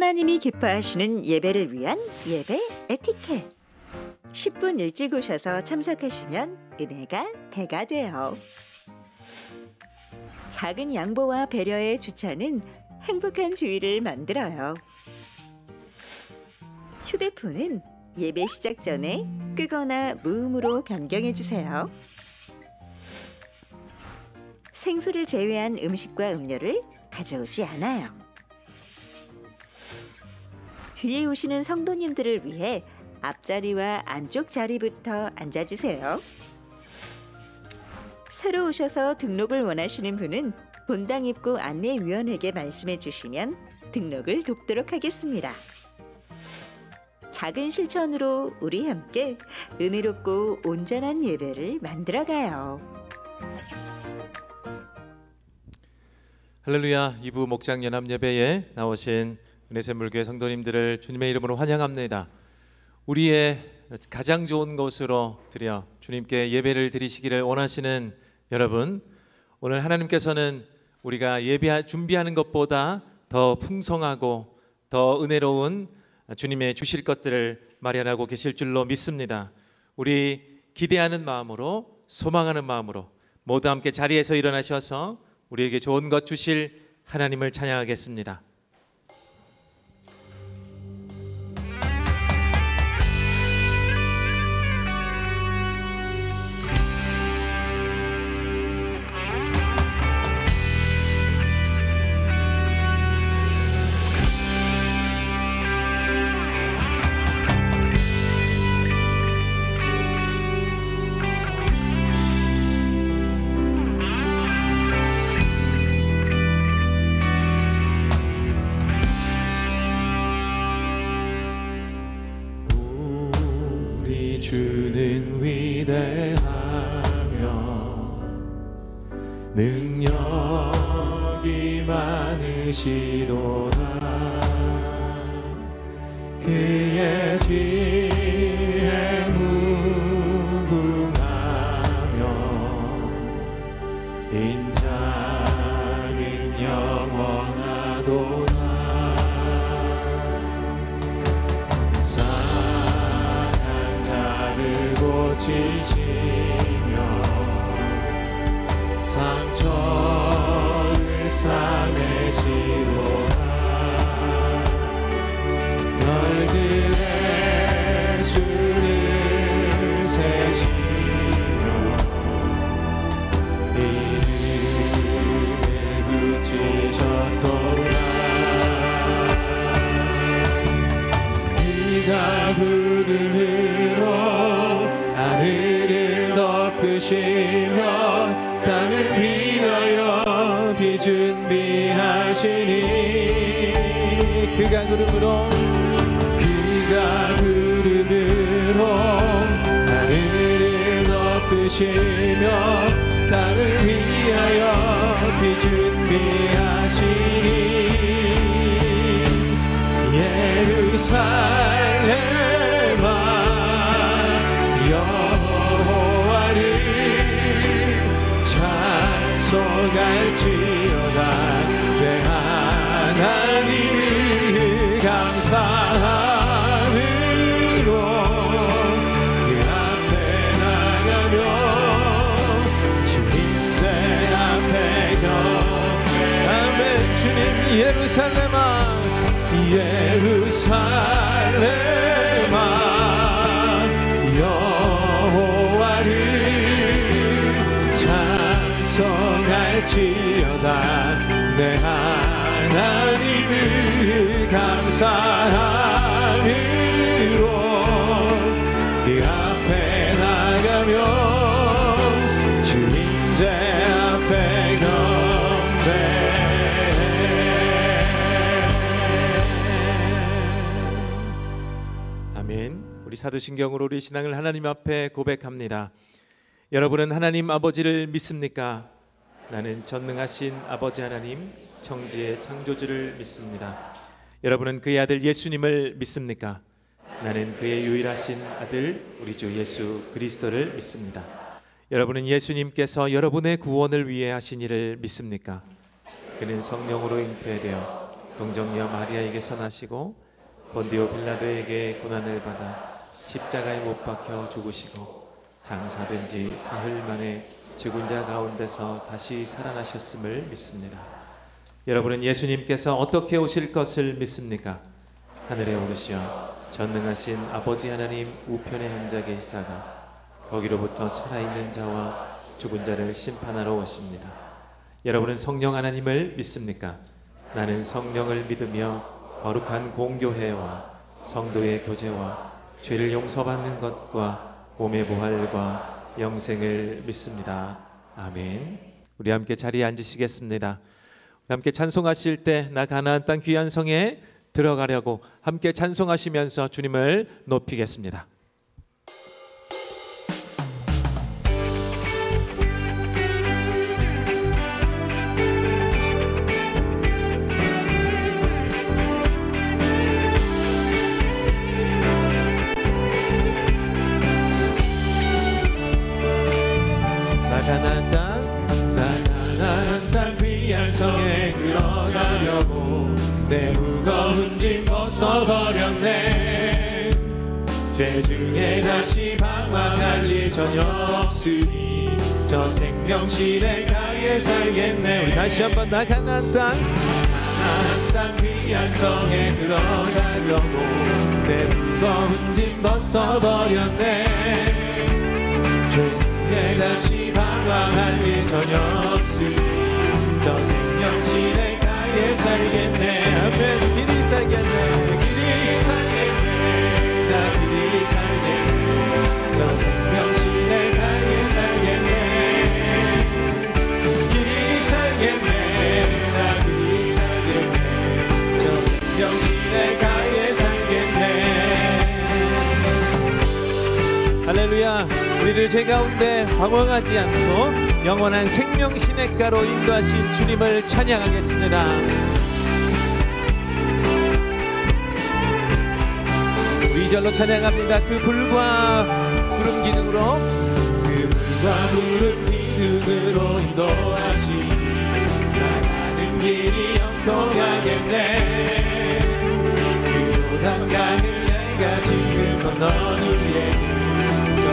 하나님이 기뻐하시는 예배를 위한 예배 에티켓. 10분 일찍 오셔서 참석하시면 은혜가 배가 돼요. 작은 양보와 배려의 주차는 행복한 주의를 만들어요. 휴대폰은 예배 시작 전에 끄거나 무음으로 변경해 주세요. 생수를 제외한 음식과 음료를 가져오지 않아요. 뒤에 오시는 성도님들을 위해 앞자리와 안쪽 자리부터 앉아주세요. 새로 오셔서 등록을 원하시는 분은 본당 입구 안내위원에게 말씀해 주시면 등록을 돕도록 하겠습니다. 작은 실천으로 우리 함께 은혜롭고 온전한 예배를 만들어가요. 할렐루야. 2부 목장 연합 예배에 나오신 은혜샘물교회 성도님들을 주님의 이름으로 환영합니다. 우리의 가장 좋은 것으로 드려 주님께 예배를 드리시기를 원하시는 여러분, 오늘 하나님께서는 우리가 예배 준비하는 것보다 더 풍성하고 더 은혜로운 주님의 주실 것들을 마련하고 계실 줄로 믿습니다. 우리 기대하는 마음으로, 소망하는 마음으로 모두 함께 자리에서 일어나셔서 우리에게 좋은 것 주실 하나님을 찬양하겠습니다. 주는 위대하며 능력이 많으시도다. 그의 지혜 무궁하며 인자는 영원하도다. 고치시며 상처를 싸매시도다. 별들의 수를 세시며 이름을 붙이셨도다. 그가 구름으로 하늘을 덮으시며 땅을 위하여 비준비하시니 그가 구름으로 하늘을 덮으시며 땅을 위하여 비준비하시니 예루살렘아 여호와를 찬송할지어다. 내 하나님을 감사함으로 그 앞에 나가며 주님의 앞에 경배하며 주님 예루살렘아 여호와를 찬송할지어다. 내 하나님을 감사함으로 그 앞에 나가며 주님의 앞에 아멘. 우리 사도신경으로 우리 신앙을 하나님 앞에 고백합니다. 여러분은 하나님 아버지를 믿습니까? 나는 전능하신 아버지 하나님 천지의 창조주를 믿습니다. 여러분은 그의 아들 예수님을 믿습니까? 나는 그의 유일하신 아들 우리 주 예수 그리스도를 믿습니다. 여러분은 예수님께서 여러분의 구원을 위해 하신 일을 믿습니까? 그는 성령으로 잉태되어 동정녀 마리아에게서 나시고 본디오 빌라도에게 고난을 받아 십자가에 못 박혀 죽으시고 장사된 지 사흘 만에 죽은 자 가운데서 다시 살아나셨음을 믿습니다. 여러분은 예수님께서 어떻게 오실 것을 믿습니까? 하늘에 오르시어 전능하신 아버지 하나님 우편에 앉아 계시다가 거기로부터 살아있는 자와 죽은 자를 심판하러 오십니다. 여러분은 성령 하나님을 믿습니까? 나는 성령을 믿으며 거룩한 공교회와 성도의 교제와 죄를 용서받는 것과 몸의 부활과 영생을 믿습니다. 아멘. 우리 함께 자리에 앉으시겠습니다. 우리 함께 찬송하실 때 나 가나안 땅 귀한 성에 들어가려고 함께 찬송하시면서 주님을 높이겠습니다. 가나안 땅 귀한 성에 들어가려고 내 무거운 짐 벗어버렸네. 죄 중에 다시 방황할 일 전혀 없으니 저 생명실에 가에 살겠네. 우리 다시 한번 나 가나안 땅 귀한 성에 들어가려고 내 무거운 짐 벗어버렸네. 죄 중에 다시 방황할 일 전혀 없으니 저 생명실에 가에 살겠네. 아멘. 길이 살겠네. 길이 살겠네. 나 길이 살겠네. 저 생명실에 가에 살겠네. 길이 살겠네. 나 길이 살겠네. 저 생명실에 가에 살겠네. 할렐루야. 우리를 죄 가운데 방황하지 않고 영원한 생명 시냇가로 인도하신 주님을 찬양하겠습니다. 우리 2절로 찬양합니다. 그 불과 구름 기둥으로 그 불과 구름 기둥으로 인도하시 나가는 길이 영통하겠네. 그 요단강을 내가 지금 건너누리에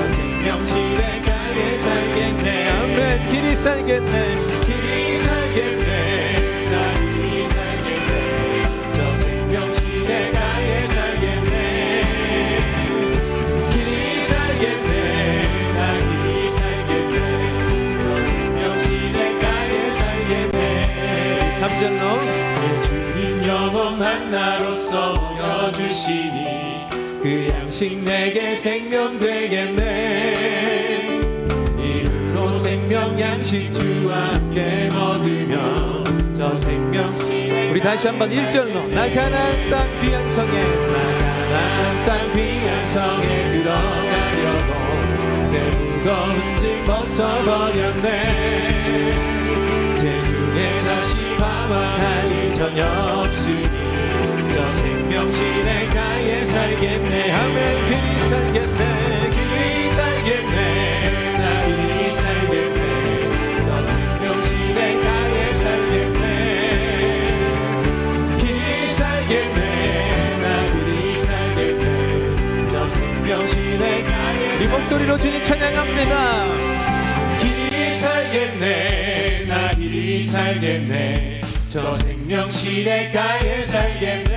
생명실에 가에 살겠네. 아멘. 길이 살겠네. 길이 살겠네. 나 길이 살겠네. 저 생명실에 가에 살겠네. 길이 살겠네. 나 길이 살겠네. 저 생명실에 가에 살겠네. 3절로 주님 영원 만나로서 먹여주시니 그 양식 내게 생명 되겠네. 이후로 생명 양식 주와 함께 먹으며 저 생명실에 우리 다시 한번 1절로 나 가나안 땅 귀한 성에 나 가나안 땅 귀한 성에 들어가려고 내 무거운 짐 벗어버렸네. 죄 중에 다시 방황할 일 전혀 없으니 저 생명실에 가에 살겠네. 아멘. 길이 살겠네. 길이 살겠네. 나 길이 살겠네. 저 생명실에 가에 살겠네. 길이 살겠네. 나 길이 살겠네. 저 생명실에 가에 우리 목소리로 주님 찬양합니다. 길이 살겠네. 나 길이 살겠네. 저 생명실에 가에 살겠네.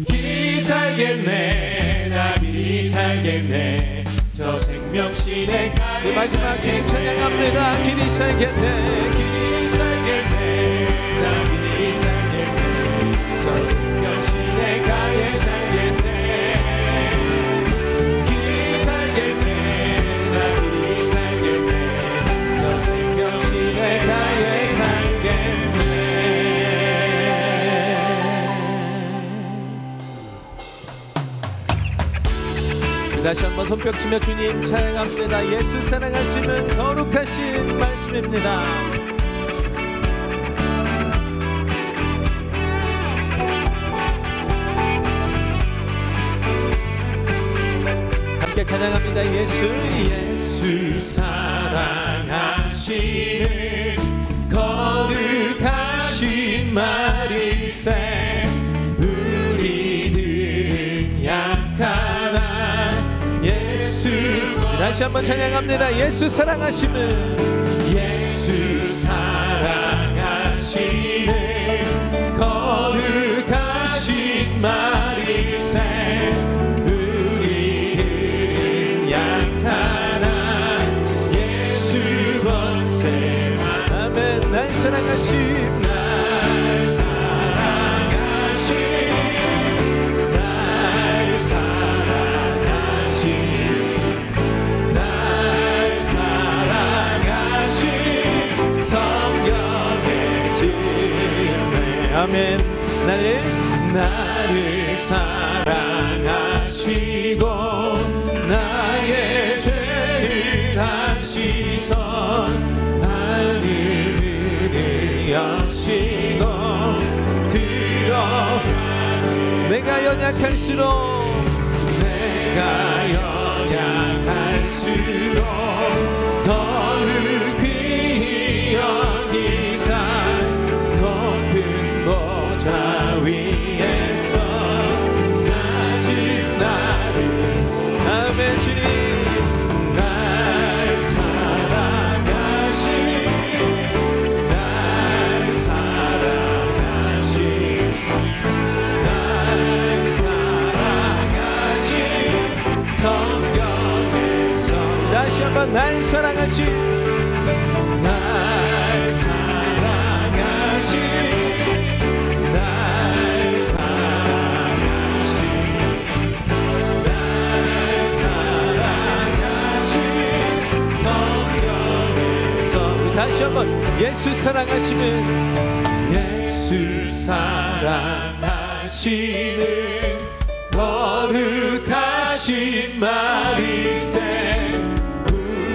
길이 살겠네. 나 길이 살겠네. 저 생명실에 가에 마지막 주님 찬양합니다. 길이 살겠네. 길이 살겠네. 나 길이 살겠네. 저 생명실에 가에 살겠네. 길이 살겠네. 나 길이 살겠네. 저 생명실에 가에 살겠네. 다시 한번 손뼉치며 주님 찬양합니다. 예수 사랑하시는 거룩하신 말씀입니다. 함께 찬양합니다. 예수 사랑하시는 거룩하신 말일세 우리들은 약하나 예수 다시 한번 찬양합니다. 예수 사랑하심을 예수 사랑하시는 거룩하신 말일세 우리들은 약하나 예수 권세만 아멘. 날 사랑하심 날 사랑하신 날 사랑하신 날 사랑하신 성령의 심내 아멘. 나를 사랑하시고 나의 죄를 하시소 하늘 문을 여시고 들어 내가 연약할수록 내가 연약할수록 더욱 귀히 여기사 높은 보좌 위에서 낮은 나를 아멘. 주님 날 사랑하신 날 사랑하신 날 사랑하신 성령에서 다시 한번 날 사랑하심 날 사랑하신 날 사랑하신 날 사랑하신 성령에서 다시 한번 예수 사랑하심을 예수 사랑하시는 거룩하신 말일세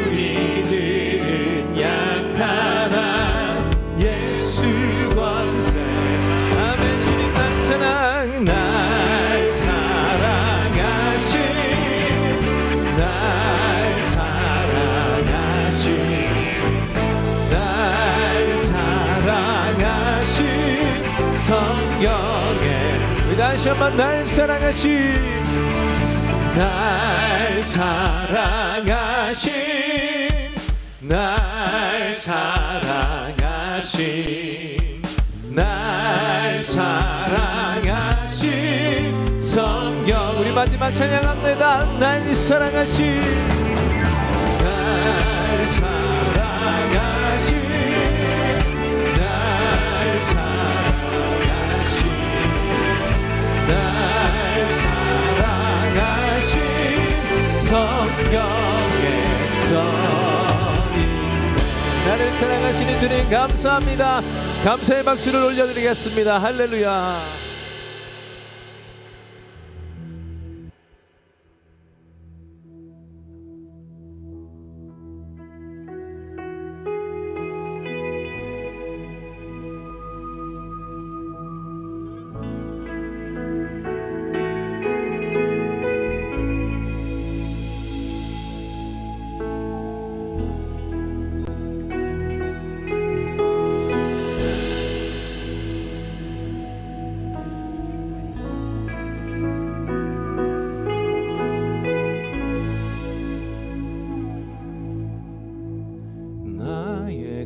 우리들은 약하나 예수 권세 아멘. 주님 날 사랑 날 사랑하신 날 사랑하신 날 사랑하신 성령의 다시 한번 날 사랑하심 날 사랑하신 날 사랑하신 날 사랑하신 성령 우리 마지막 찬양합니다. 날 사랑하심 날 사랑하신 날 사랑하신 날 사랑하신 성령에서 나를 사랑하시는 주님 감사합니다. 감사의 박수를 올려드리겠습니다. 할렐루야.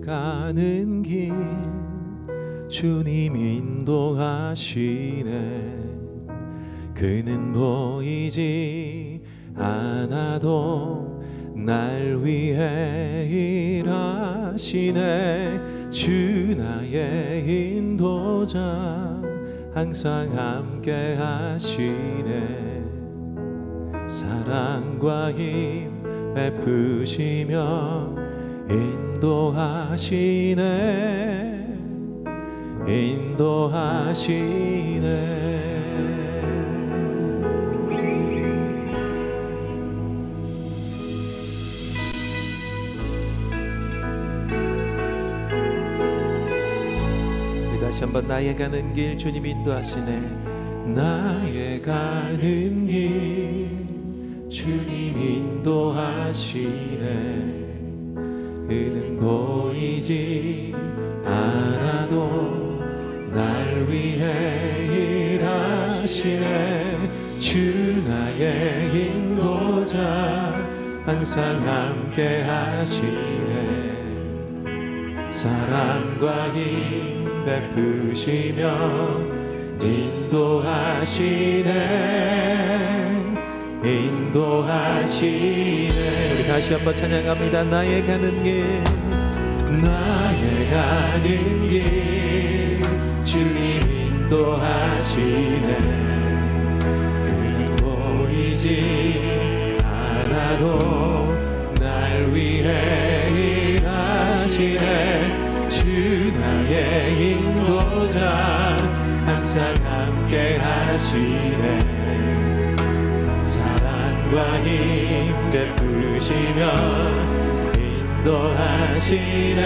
가는 길 주님 인도하시네 그는 보이지 않아도 날 위해 일하시네 주 나의 인도자 항상 함께 하시네 사랑과 힘 베푸시며 인도하시네 다시 한번 나의 가는 길 주님 인도하시네 나의 가는 길 주님 인도하시네 그는 보이지 않아도 날 인도하시네. 주 나의 인도자 항상 함께 하시네. 사랑과 힘 베푸시며 인도하시네. 인도하시네. 우리 다시 한번 찬양합니다. 나의 가는 길, 나의 가는 길 주님 인도하시네. 그는 보이지 않아도 날 위해 일하시네. 주 나의 인도자 항상 함께 하시네. 사랑과 힘 베푸시며 인도하시네.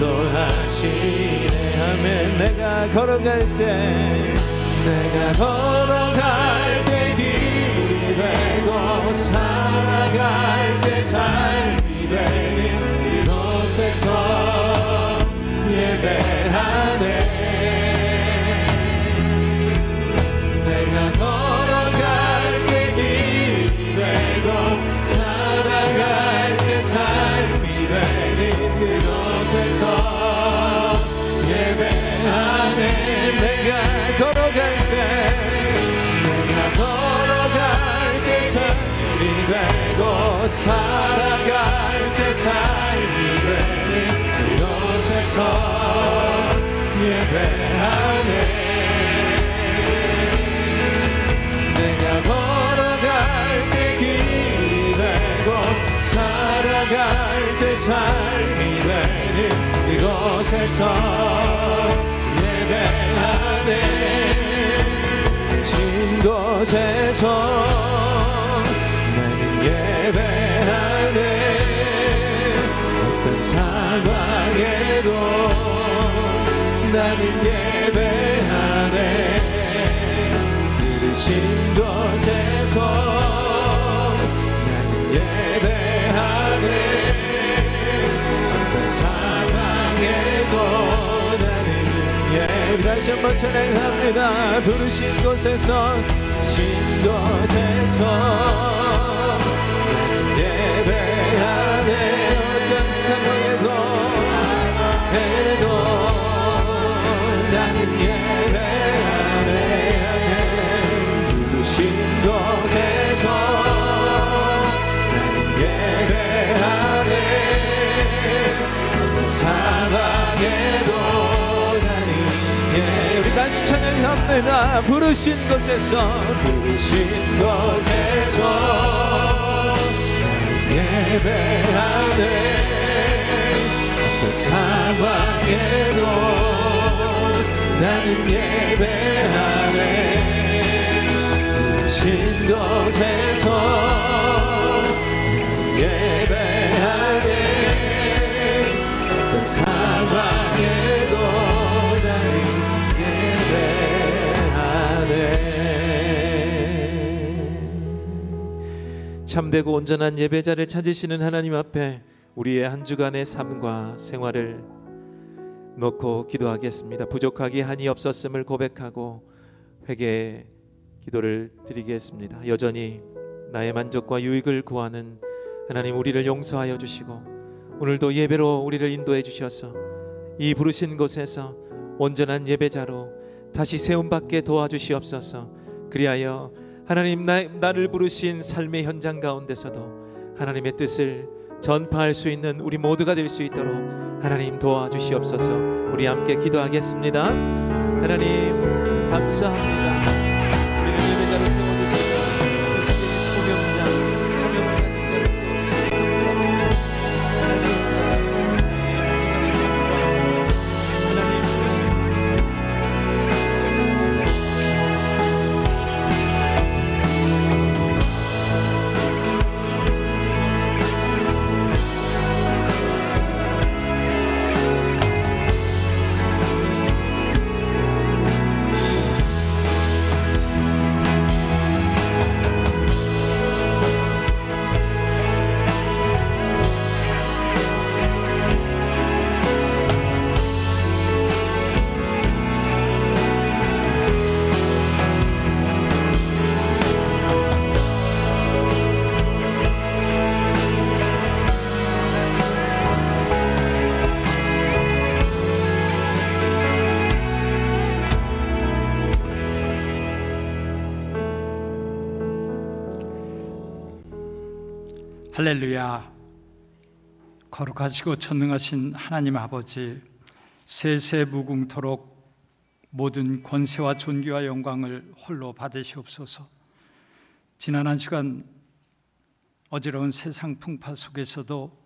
인도하시네. 아멘. 내가 걸어갈 때, 내가 걸어갈 때 길이 되고 살아갈 때 삶이 되는 이곳에서 예배하네. 내가 걸어갈 때 길이 되고 살아갈 때 삶이 되는 그곳에서 예배하네. 내가 걸어갈 때, 내가 걸어갈 때 삶이 되고 살아갈 때 삶이 되는 이곳에서 예배하네. 내가 걸어갈 때 길이 되고 살아갈 때 삶이 되는 이곳에서 예배하네. 진 곳에서 나는 예배하네. 어떤 상황에도 나는 예배하네. 진 곳에서 나는 예배하네. 어떤 상황에도 나는 예배. 다시 한번 찬양합니다. 부르신 곳에서, 신 곳에서 나는 예배하네. 어떤 상황에도 나는 예배하네. 신 곳에서 나는 예배하네. 어떤 상황에도 나는 우리 다시 찬양합니다. 부르신 곳에서, 부르신 곳에서 나는 예배하네. 어떤 상황에도 나는 예배하네. 신 곳에서 예배하네. 어떤 상황에도 나는 예배하네. 참되고 온전한 예배자를 찾으시는 하나님 앞에 우리의 한 주간의 삶과 생활을 놓고 기도하겠습니다. 부족하기 한이 없었음을 고백하고 회개의 기도를 드리겠습니다. 여전히 나의 만족과 유익을 구하는 하나님, 우리를 용서하여 주시고 오늘도 예배로 우리를 인도해 주셔서 이 부르신 곳에서 온전한 예배자로 다시 세움받게 도와주시옵소서. 그리하여 하나님, 나를 부르신 삶의 현장 가운데서도 하나님의 뜻을 전파할 수 있는 우리 모두가 될 수 있도록 하나님 도와주시옵소서. 우리 함께 기도하겠습니다. 하나님 감사합니다. 우리를 예배자로 세워주시고 예수님의 소명자, 사명을 가진 자를 세워주시고 감사합니다. 하나님 부르신 할렐루야. 거룩하시고 전능하신 하나님 아버지, 세세무궁토록 모든 권세와 존귀와 영광을 홀로 받으시옵소서. 지난 한 시간 어지러운 세상 풍파 속에서도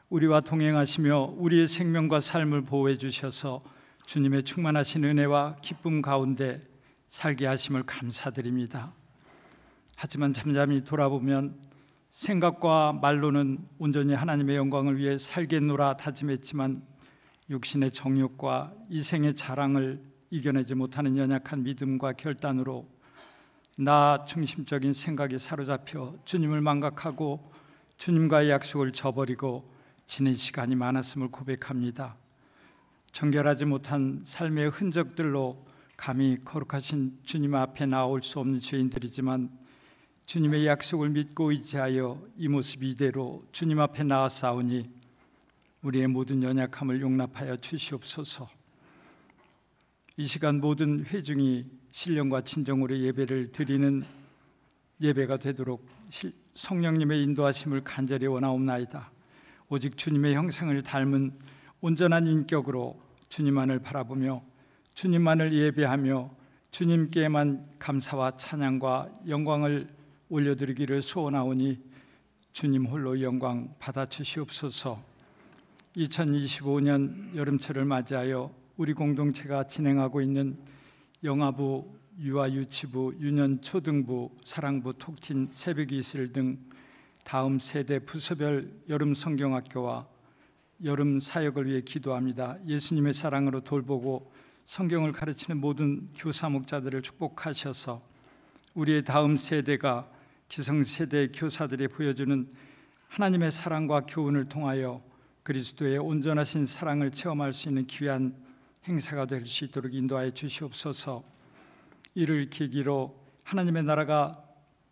우리와 동행하시며 우리의 생명과 삶을 보호해 주셔서 주님의 충만하신 은혜와 기쁨 가운데 살게 하심을 감사드립니다. 하지만 잠잠히 돌아보면 생각과 말로는 온전히 하나님의 영광을 위해 살겠노라 다짐했지만 육신의 정욕과 이생의 자랑을 이겨내지 못하는 연약한 믿음과 결단으로 나 중심적인 생각에 사로잡혀 주님을 망각하고 주님과의 약속을 저버리고 지낸 시간이 많았음을 고백합니다. 정결하지 못한 삶의 흔적들로 감히 거룩하신 주님 앞에 나올 수 없는 죄인들이지만 주님의 약속을 믿고 의지하여 이 모습 이대로 주님 앞에 나아싸우니 우리의 모든 연약함을 용납하여 주시옵소서. 이 시간 모든 회중이 신령과 진정으로 예배를 드리는 예배가 되도록 성령님의 인도하심을 간절히 원하옵나이다. 오직 주님의 형상을 닮은 온전한 인격으로 주님만을 바라보며 주님만을 예배하며 주님께만 감사와 찬양과 영광을 올려드리기를 소원하오니 주님 홀로 영광 받아 주시옵소서. 2025년 여름철을 맞이하여 우리 공동체가 진행하고 있는 영아부, 유아유치부, 유년초등부, 사랑부, 톡친, 새벽이슬 등 다음 세대 부서별 여름 성경학교와 여름 사역을 위해 기도합니다. 예수님의 사랑으로 돌보고 성경을 가르치는 모든 교사 목자들을 축복하셔서 우리의 다음 세대가 기성세대 교사들이 보여주는 하나님의 사랑과 교훈을 통하여 그리스도의 온전하신 사랑을 체험할 수 있는 귀한 행사가 될 수 있도록 인도하여 주시옵소서. 이를 계기로 하나님의 나라가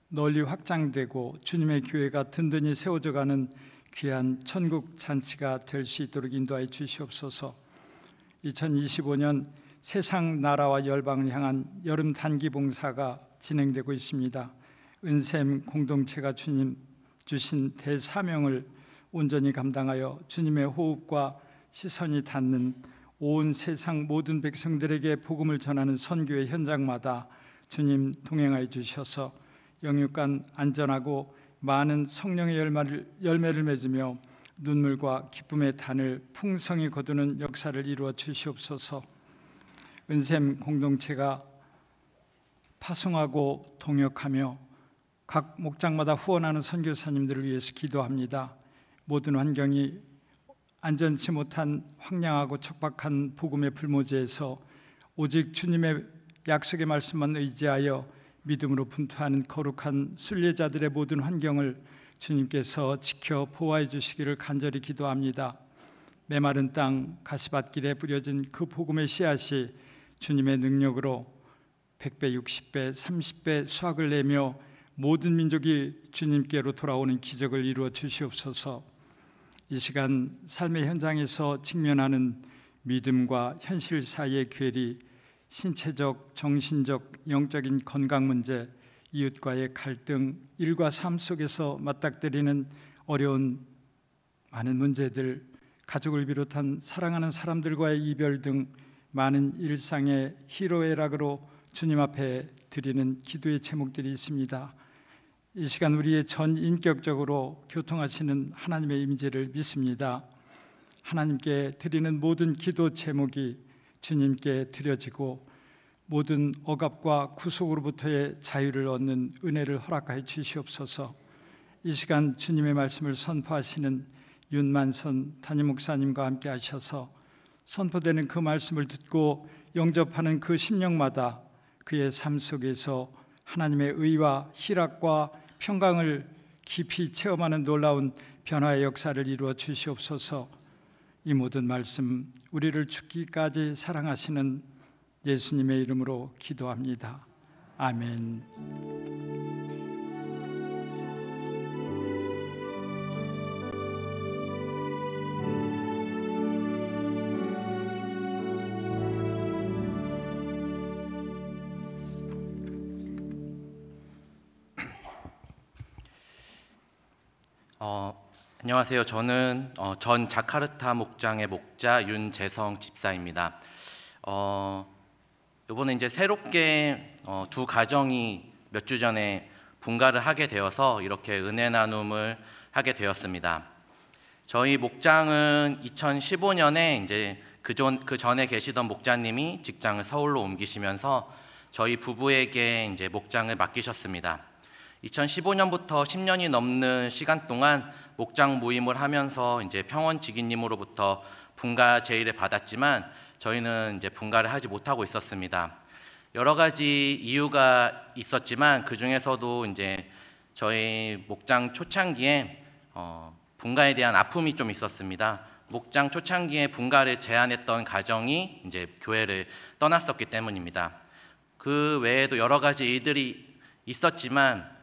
널리 확장되고 주님의 교회가 든든히 세워져가는 귀한 천국 잔치가 될 수 있도록 인도하여 주시옵소서. 2025년 세상 나라와 열방을 향한 여름 단기 봉사가 진행되고 있습니다. 은샘 공동체가 주님 주신 대사명을 온전히 감당하여 주님의 호흡과 시선이 닿는 온 세상 모든 백성들에게 복음을 전하는 선교의 현장마다 주님 동행하여 주셔서 영육간 안전하고 많은 성령의 열매를 맺으며 눈물과 기쁨의 단을 풍성히 거두는 역사를 이루어 주시옵소서. 은샘 공동체가 파송하고 동역하며 각 목장마다 후원하는 선교사님들을 위해서 기도합니다. 모든 환경이 안전치 못한 황량하고 척박한 복음의 불모지에서 오직 주님의 약속의 말씀만 의지하여 믿음으로 분투하는 거룩한 순례자들의 모든 환경을 주님께서 지켜 보호해 주시기를 간절히 기도합니다. 메마른 땅 가시밭길에 뿌려진 그 복음의 씨앗이 주님의 능력으로 100배, 60배, 30배 수확을 내며 모든 민족이 주님께로 돌아오는 기적을 이루어 주시옵소서. 이 시간 삶의 현장에서 직면하는 믿음과 현실 사이의 괴리, 신체적, 정신적, 영적인 건강 문제, 이웃과의 갈등, 일과 삶 속에서 맞닥뜨리는 어려운 많은 문제들, 가족을 비롯한 사랑하는 사람들과의 이별 등 많은 일상의 희로애락으로 주님 앞에 드리는 기도의 제목들이 있습니다. 이 시간 우리의 전 인격적으로 교통하시는 하나님의 임재를 믿습니다. 하나님께 드리는 모든 기도 제목이 주님께 드려지고 모든 억압과 구속으로부터의 자유를 얻는 은혜를 허락하여 주시옵소서. 이 시간 주님의 말씀을 선포하시는 윤만선 담임 목사님과 함께 하셔서 선포되는 그 말씀을 듣고 영접하는 그 심령마다 그의 삶 속에서 하나님의 의와 희락과 평강을 깊이 체험하는 놀라운 변화의 역사를 이루어 주시옵소서. 이 모든 말씀 우리를 죽기까지 사랑하시는 예수님의 이름으로 기도합니다. 아멘. 안녕하세요. 저는 전 자카르타 목장의 목자 윤재성 집사입니다. 이번에 이제 새롭게 두 가정이 몇 주 전에 분가를 하게 되어서 이렇게 은혜 나눔을 하게 되었습니다. 저희 목장은 2015년에 이제 그 전에 계시던 목자님이 직장을 서울로 옮기시면서 저희 부부에게 이제 목장을 맡기셨습니다. 2015년부터 10년이 넘는 시간 동안 목장 모임을 하면서 이제 평원지기님으로부터 분가 제의를 받았지만 저희는 이제 분가를 하지 못하고 있었습니다. 여러 가지 이유가 있었지만 그 중에서도 이제 저희 목장 초창기에 분가에 대한 아픔이 좀 있었습니다. 목장 초창기에 분가를 제안했던 가정이 이제 교회를 떠났었기 때문입니다. 그 외에도 여러 가지 일들이 있었지만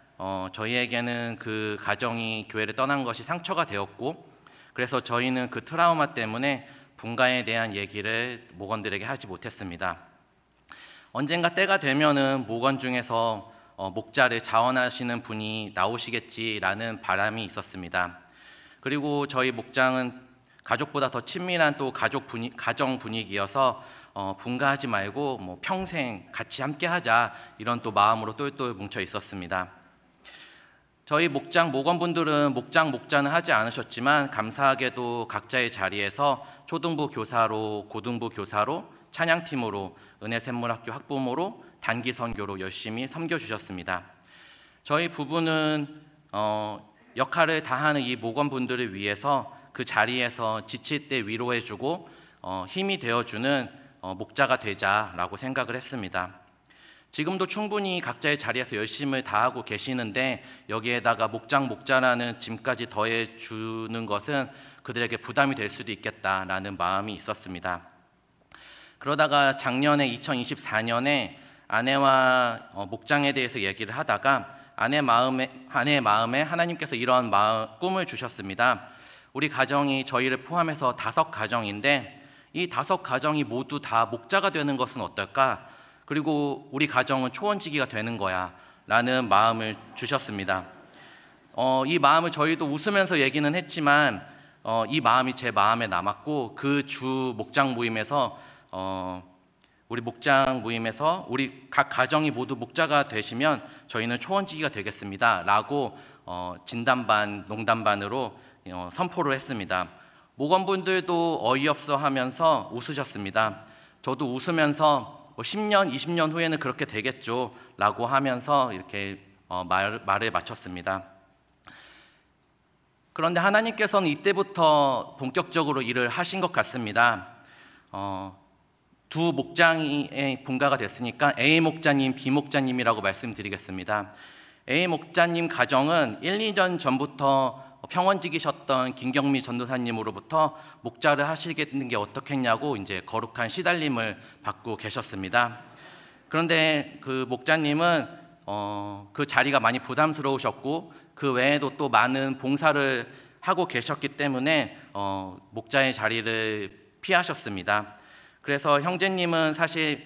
저희에게는 그 가정이 교회를 떠난 것이 상처가 되었고, 그래서 저희는 그 트라우마 때문에 분가에 대한 얘기를 목원들에게 하지 못했습니다. 언젠가 때가 되면은 목원 중에서 목자를 자원하시는 분이 나오시겠지라는 바람이 있었습니다. 그리고 저희 목장은 가족보다 더 친밀한 또 가정 분위기여서 분가하지 말고 뭐 평생 같이 함께하자, 이런 또 마음으로 똘똘 뭉쳐 있었습니다. 저희 목장 목원분들은 목자는 하지 않으셨지만 감사하게도 각자의 자리에서 초등부 교사로, 고등부 교사로, 찬양팀으로, 은혜샘물학교 학부모로, 단기 선교로 열심히 섬겨주셨습니다. 저희 부부는 역할을 다하는 이 목원분들을 위해서 그 자리에서 지칠 때 위로해주고 힘이 되어주는 목자가 되자라고 생각을 했습니다. 지금도 충분히 각자의 자리에서 열심을 다하고 계시는데 여기에다가 목자라는 짐까지 더해주는 것은 그들에게 부담이 될 수도 있겠다라는 마음이 있었습니다. 그러다가 작년에 2024년에 아내와 목장에 대해서 얘기를 하다가 아내의 마음에 하나님께서 이런 꿈을 주셨습니다. 우리 가정이 저희를 포함해서 5가정인데 이 5가정이 모두 다 목자가 되는 것은 어떨까? 그리고 우리 가정은 초원지기가 되는 거야 라는 마음을 주셨습니다. 이 마음을 저희도 웃으면서 얘기는 했지만 이 마음이 제 마음에 남았고, 그 주 목장 모임에서 우리 목장 모임에서 우리 각 가정이 모두 목자가 되시면 저희는 초원지기가 되겠습니다 라고 진담반 농담반으로 선포를 했습니다. 목원분들도 어이없어 하면서 웃으셨습니다. 저도 웃으면서 10년, 20년 후에는 그렇게 되겠죠 라고 하면서 이렇게 말을 마쳤습니다. 그런데 하나님께서는 이때부터 본격적으로 일을 하신 것 같습니다. 두 목장이 분가가 됐으니까 A 목자님, B 목자님이라고 말씀드리겠습니다. A 목자님 가정은 1, 2년 전부터 평원지기셨던 김경미 전도사님으로부터 목자를 하시겠는 게 어떻겠냐고 이제 거룩한 시달림을 받고 계셨습니다. 그런데 그 목자님은 그 자리가 많이 부담스러우셨고 그 외에도 또 많은 봉사를 하고 계셨기 때문에 목자의 자리를 피하셨습니다. 그래서 형제님은 사실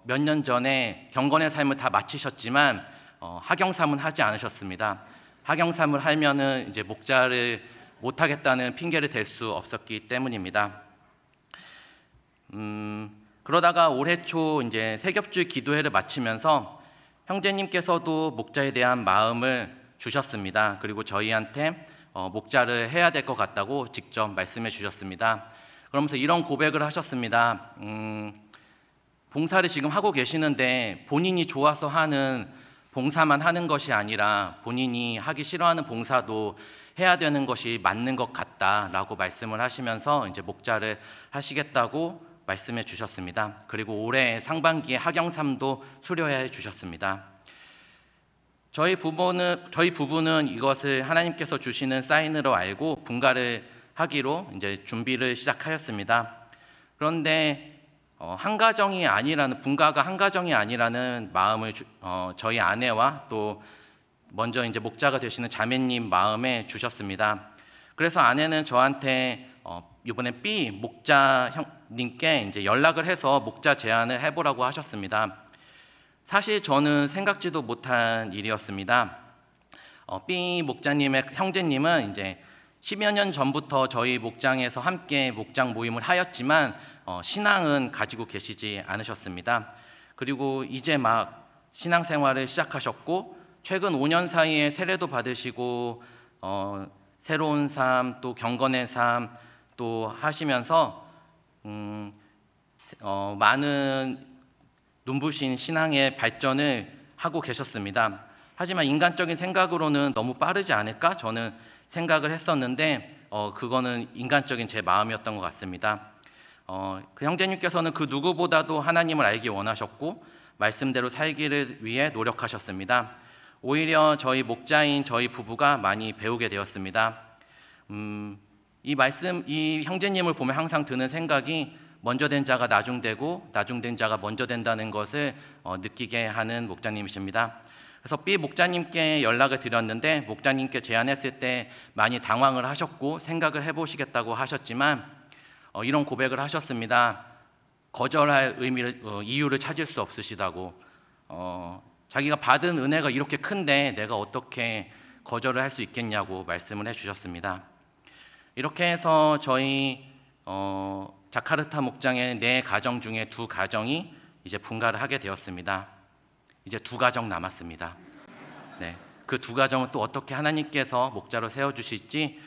몇 년 전에 경건의 삶을 다 마치셨지만 하경삼은 하지 않으셨습니다. 하경삼을 하면은 이제 목자를 못하겠다는 핑계를 댈 수 없었기 때문입니다. 그러다가 올해 초 이제 세겹줄 기도회를 마치면서 형제님께서도 목자에 대한 마음을 주셨습니다. 그리고 저희한테 목자를 해야 될 것 같다고 직접 말씀해 주셨습니다. 그러면서 이런 고백을 하셨습니다. 봉사를 지금 하고 계시는데 본인이 좋아서 하는 봉사만 하는 것이 아니라 본인이 하기 싫어하는 봉사도 해야 되는 것이 맞는 것 같다라고 말씀을 하시면서 이제 목자를 하시겠다고 말씀해 주셨습니다. 그리고 올해 상반기에 하경삼도 수료해 주셨습니다. 저희 부부는 이것을 하나님께서 주시는 사인으로 알고 분가를 하기로 이제 준비를 시작하였습니다. 그런데 분가가 한 가정이 아니라는 마음을 저희 아내와 또 먼저 이제 목자가 되시는 자매님 마음에 주셨습니다. 그래서 아내는 저한테 이번에 B 목자님께 이제 연락을 해서 목자 제안을 해보라고 하셨습니다. 사실 저는 생각지도 못한 일이었습니다. B 목자님의 형제님은 이제 10여 년 전부터 저희 목장에서 함께 목장 모임을 하였지만 신앙은 가지고 계시지 않으셨습니다. 그리고 이제 막 신앙생활을 시작하셨고 최근 5년 사이에 세례도 받으시고 새로운 삶, 또 경건의 삶 또 하시면서 많은 눈부신 신앙의 발전을 하고 계셨습니다. 하지만 인간적인 생각으로는 너무 빠르지 않을까 저는 생각을 했었는데 그거는 인간적인 제 마음이었던 것 같습니다. 그 형제님께서는 그 누구보다도 하나님을 알기 원하셨고 말씀대로 살기를 위해 노력하셨습니다. 오히려 저희 목자인 저희 부부가 많이 배우게 되었습니다. 이 형제님을 보면 항상 드는 생각이 먼저 된 자가 나중되고 나중된 자가 먼저 된다는 것을 느끼게 하는 목자님이십니다. 그래서 B 목자님께 연락을 드렸는데 목자님께 제안했을 때 많이 당황을 하셨고 생각을 해보시겠다고 하셨지만 이런 고백을 하셨습니다. 거절할 이유를 찾을 수 없으시다고. 자기가 받은 은혜가 이렇게 큰데 내가 어떻게 거절을 할 수 있겠냐고 말씀을 해주셨습니다. 이렇게 해서 저희 자카르타 목장의 4가정 중에 2가정이 이제 분가를 하게 되었습니다. 이제 2가정 남았습니다. 네, 그 2가정은 또 어떻게 하나님께서 목자로 세워주실지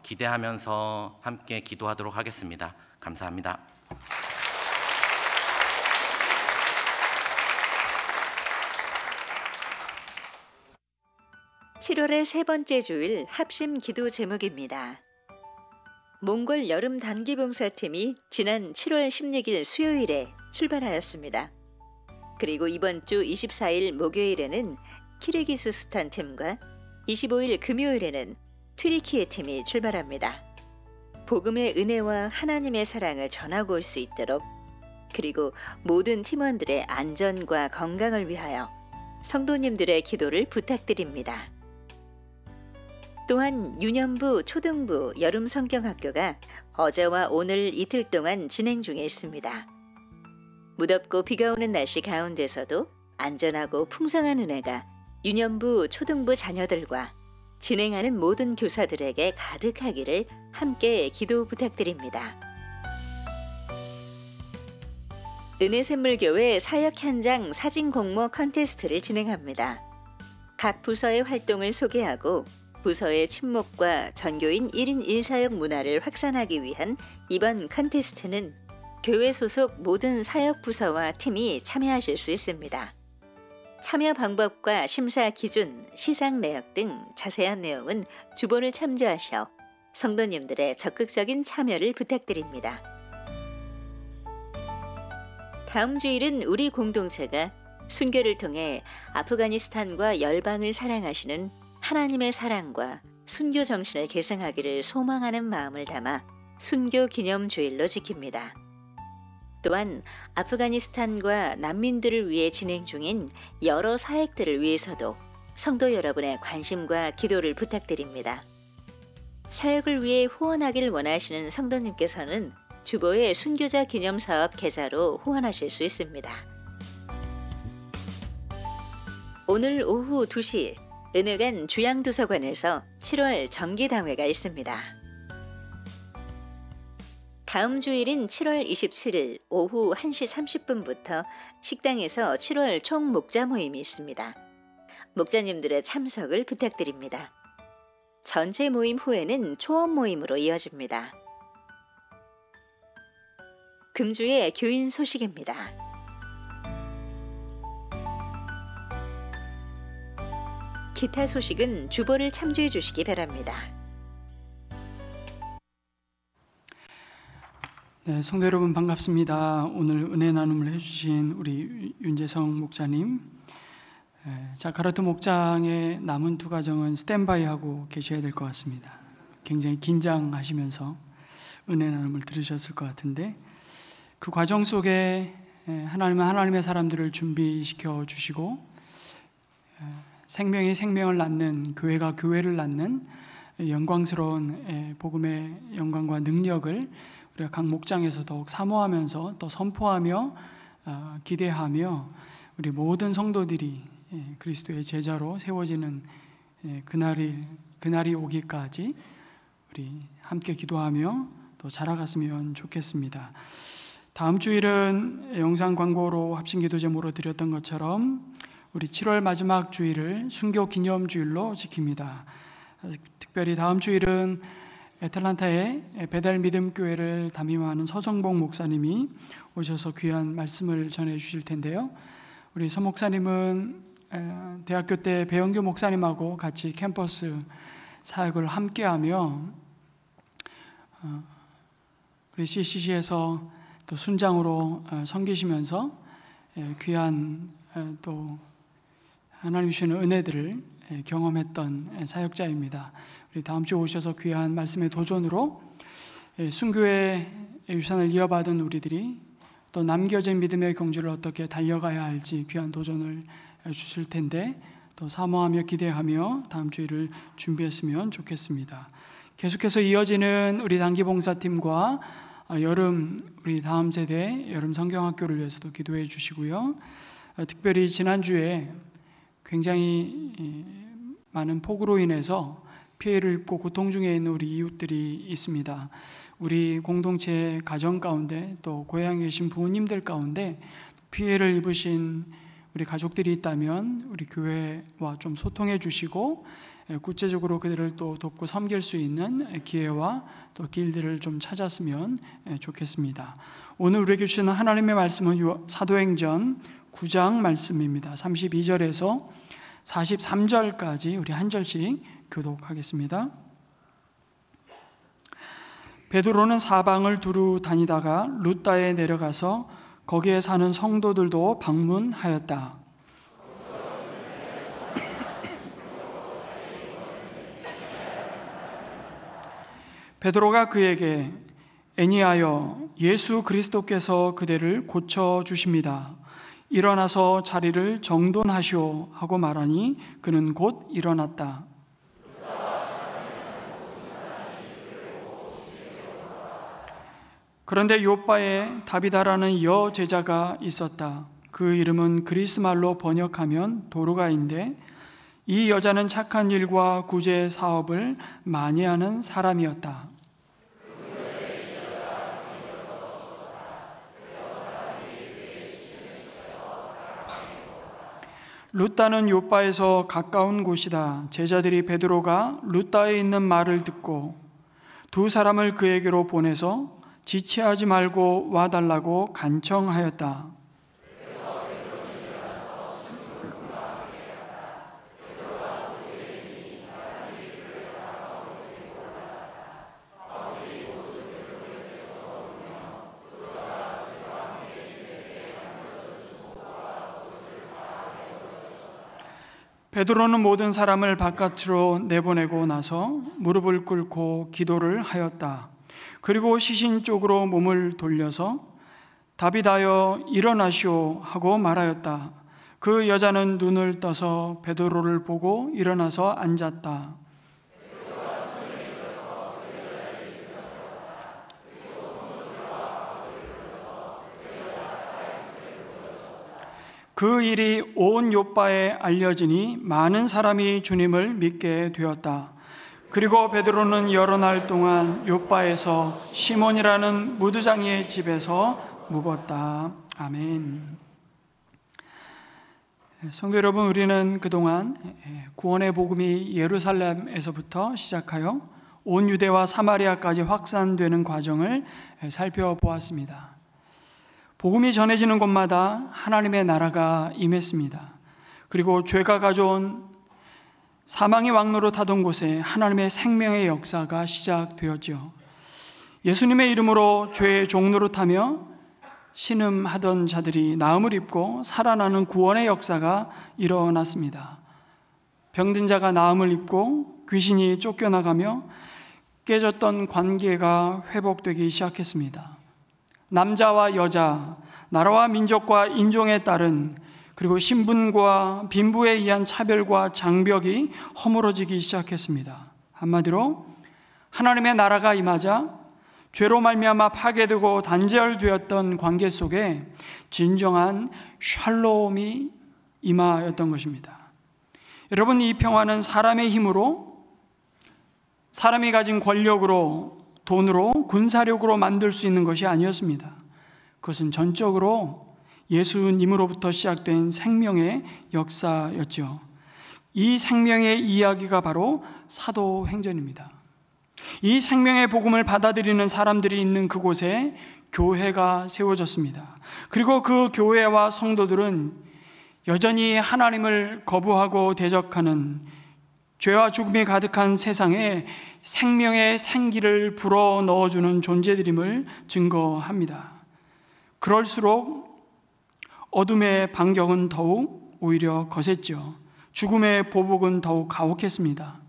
기대하면서 함께 기도하도록 하겠습니다. 감사합니다. (7월의) 세 번째 주일 합심 기도 제목입니다. 몽골 여름 단기 봉사팀이 지난 7월 16일 수요일에 출발하였습니다. 그리고 이번 주 24일 목요일에는 키르기스스탄 팀과 25일 금요일에는 튀르키예 팀이 출발합니다. 복음의 은혜와 하나님의 사랑을 전하고 올 수 있도록 그리고 모든 팀원들의 안전과 건강을 위하여 성도님들의 기도를 부탁드립니다. 또한 유년부 초등부 여름 성경학교가 어제와 오늘 이틀 동안 진행 중에 있습니다. 무덥고 비가 오는 날씨 가운데서도 안전하고 풍성한 은혜가 유년부 초등부 자녀들과 진행하는 모든 교사들에게 가득하기를 함께 기도 부탁드립니다. 은혜샘물교회 사역 현장 사진 공모 컨테스트를 진행합니다. 각 부서의 활동을 소개하고 부서의 친목과 전교인 1인 1사역 문화를 확산하기 위한 이번 컨테스트는 교회 소속 모든 사역 부서와 팀이 참여하실 수 있습니다. 참여 방법과 심사 기준, 시상 내역 등 자세한 내용은 주보를 참조하셔 성도님들의 적극적인 참여를 부탁드립니다. 다음 주일은 우리 공동체가 순교를 통해 아프가니스탄과 열방을 사랑하시는 하나님의 사랑과 순교 정신을 계승하기를 소망하는 마음을 담아 순교 기념주일로 지킵니다. 또한 아프가니스탄과 난민들을 위해 진행 중인 여러 사역들을 위해서도 성도 여러분의 관심과 기도를 부탁드립니다. 사역을 위해 후원하길 원하시는 성도님께서는 주보의 순교자 기념사업 계좌로 후원하실 수 있습니다. 오늘 오후 2시 은혜관 주양도서관에서 7월 정기당회가 있습니다. 다음 주일인 7월 27일 오후 1시 30분부터 식당에서 7월 총목자 모임이 있습니다. 목자님들의 참석을 부탁드립니다. 전체 모임 후에는 초원 모임으로 이어집니다. 금주의 교인 소식입니다. 기타 소식은 주보를 참조해 주시기 바랍니다. 네, 성도 여러분 반갑습니다. 오늘 은혜 나눔을 해주신 우리 윤재성 목사님, 자카르타 목장의 남은 2가정은 스탠바이하고 계셔야 될 것 같습니다. 굉장히 긴장하시면서 은혜 나눔을 들으셨을 것 같은데 그 과정 속에 하나님은 하나님의 사람들을 준비시켜 주시고 생명이 생명을 낳는, 교회가 교회를 낳는 영광스러운 복음의 영광과 능력을 우리가 각 목장에서 더욱 사모하면서 또 선포하며 기대하며 우리 모든 성도들이 그리스도의 제자로 세워지는 그날이 오기까지 우리 함께 기도하며 또 자라갔으면 좋겠습니다. 다음 주일은 영상 광고로 합심기도 제목으로 드렸던 것처럼 우리 7월 마지막 주일을 순교 기념주일로 지킵니다. 특별히 다음 주일은 애틀란타의 베델 믿음교회를 담임하는 서정복 목사님이 오셔서 귀한 말씀을 전해 주실 텐데요. 우리 서 목사님은 대학교 때 배영규 목사님하고 같이 캠퍼스 사역을 함께하며 우리 CCC에서 또 순장으로 섬기시면서 귀한 또 하나님 주시는 은혜들을 경험했던 사역자입니다. 우리 다음 주에 오셔서 귀한 말씀의 도전으로 순교의 유산을 이어받은 우리들이 또 남겨진 믿음의 경주를 어떻게 달려가야 할지 귀한 도전을 주실 텐데 또 사모하며 기대하며 다음 주일을 준비했으면 좋겠습니다. 계속해서 이어지는 우리 단기봉사팀과 여름 우리 다음 세대 여름 성경학교를 위해서도 기도해 주시고요. 특별히 지난주에 굉장히 많은 폭우로 인해서 피해를 입고 고통 중에 있는 우리 이웃들이 있습니다. 우리 공동체 가정 가운데 또 고향에 계신 부모님들 가운데 피해를 입으신 우리 가족들이 있다면 우리 교회와 좀 소통해 주시고 구체적으로 그들을 또 돕고 섬길 수 있는 기회와 또 길들을 좀 찾았으면 좋겠습니다. 오늘 우리에게 주시는 하나님의 말씀은 사도행전 9장 말씀입니다. 32절에서 43절까지 우리 한 절씩 교독하겠습니다. 베드로는 사방을 두루 다니다가 룻다에 내려가서 거기에 사는 성도들도 방문하였다. 베드로가 그에게 애니하여 예수 그리스도께서 그대를 고쳐주십니다. 일어나서 자리를 정돈하시오 하고 말하니 그는 곧 일어났다. 그런데 요빠에 다비다라는 여제자가 있었다. 그 이름은 그리스 말로 번역하면 도르가인데 이 여자는 착한 일과 구제 사업을 많이 하는 사람이었다. 룻다는 요빠에서 가까운 곳이다. 제자들이 베드로가 룻다에 있는 말을 듣고 두 사람을 그에게로 보내서 지체하지 말고 와달라고 간청하였다. 베드로는 모든 사람을 바깥으로 내보내고 나서 무릎을 꿇고 기도를 하였다. 그리고 시신 쪽으로 몸을 돌려서 다비다여 일어나시오 하고 말하였다. 그 여자는 눈을 떠서 베드로를 보고 일어나서 앉았다. 그 일이 온 요빠에 알려지니 많은 사람이 주님을 믿게 되었다. 그리고 베드로는 여러 날 동안 요빠에서 시몬이라는 무두장이의 집에서 묵었다. 아멘. 성도 여러분, 우리는 그동안 구원의 복음이 예루살렘에서부터 시작하여 온 유대와 사마리아까지 확산되는 과정을 살펴보았습니다. 복음이 전해지는 곳마다 하나님의 나라가 임했습니다. 그리고 죄가 가져온 사망의 왕노릇하던 곳에 하나님의 생명의 역사가 시작되었죠. 예수님의 이름으로 죄의 종노릇하며 신음하던 자들이 나음을 입고 살아나는 구원의 역사가 일어났습니다. 병든 자가 나음을 입고 귀신이 쫓겨나가며 깨졌던 관계가 회복되기 시작했습니다. 남자와 여자, 나라와 민족과 인종에 따른 그리고 신분과 빈부에 의한 차별과 장벽이 허물어지기 시작했습니다. 한마디로 하나님의 나라가 임하자 죄로 말미암아 파괴되고 단절되었던 관계 속에 진정한 샬롬이 임하였던 것입니다. 여러분, 이 평화는 사람의 힘으로, 사람이 가진 권력으로, 돈으로, 군사력으로 만들 수 있는 것이 아니었습니다. 그것은 전적으로 예수님으로부터 시작된 생명의 역사였죠. 이 생명의 이야기가 바로 사도행전입니다. 이 생명의 복음을 받아들이는 사람들이 있는 그곳에 교회가 세워졌습니다. 그리고 그 교회와 성도들은 여전히 하나님을 거부하고 대적하는 죄와 죽음이 가득한 세상에 생명의 생기를 불어 넣어주는 존재들임을 증거합니다. 그럴수록 어둠의 반격은 더욱 오히려 거셌죠. 죽음의 보복은 더욱 가혹했습니다.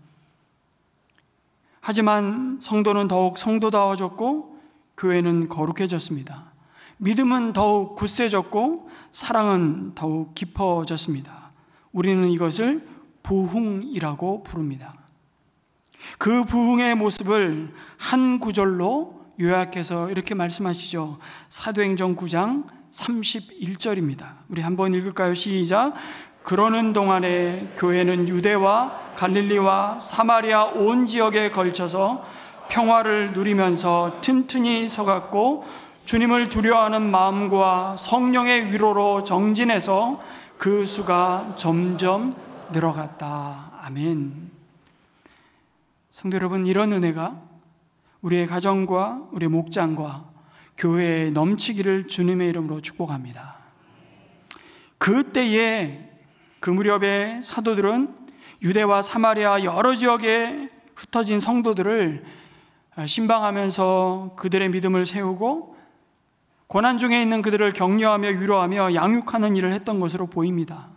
하지만 성도는 더욱 성도다워졌고 교회는 거룩해졌습니다. 믿음은 더욱 굳세졌고 사랑은 더욱 깊어졌습니다. 우리는 이것을 부흥이라고 부릅니다. 그 부흥의 모습을 한 구절로 요약해서 이렇게 말씀하시죠. 사도행전 9장 31절입니다. 우리 한번 읽을까요? 시작. 그러는 동안에 교회는 유대와 갈릴리와 사마리아 온 지역에 걸쳐서 평화를 누리면서 튼튼히 서갔고 주님을 두려워하는 마음과 성령의 위로로 정진해서 그 수가 점점 늘어갔다. 아멘. 성도 여러분, 이런 은혜가 우리의 가정과 우리의 목장과 교회에 넘치기를 주님의 이름으로 축복합니다. 그때에 그 무렵에 사도들은 유대와 사마리아 여러 지역에 흩어진 성도들을 신방하면서 그들의 믿음을 세우고 고난 중에 있는 그들을 격려하며 위로하며 양육하는 일을 했던 것으로 보입니다.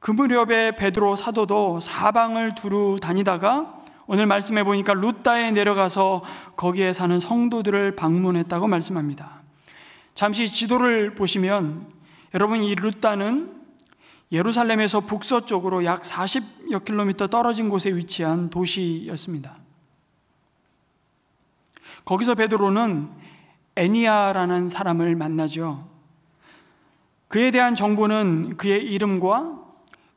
그 무렵에 베드로 사도도 사방을 두루 다니다가 오늘 말씀해 보니까 루다에 내려가서 거기에 사는 성도들을 방문했다고 말씀합니다. 잠시 지도를 보시면 여러분, 이 루다는 예루살렘에서 북서쪽으로 약 40여 킬로미터 떨어진 곳에 위치한 도시였습니다. 거기서 베드로는 애니아라는 사람을 만나죠. 그에 대한 정보는 그의 이름과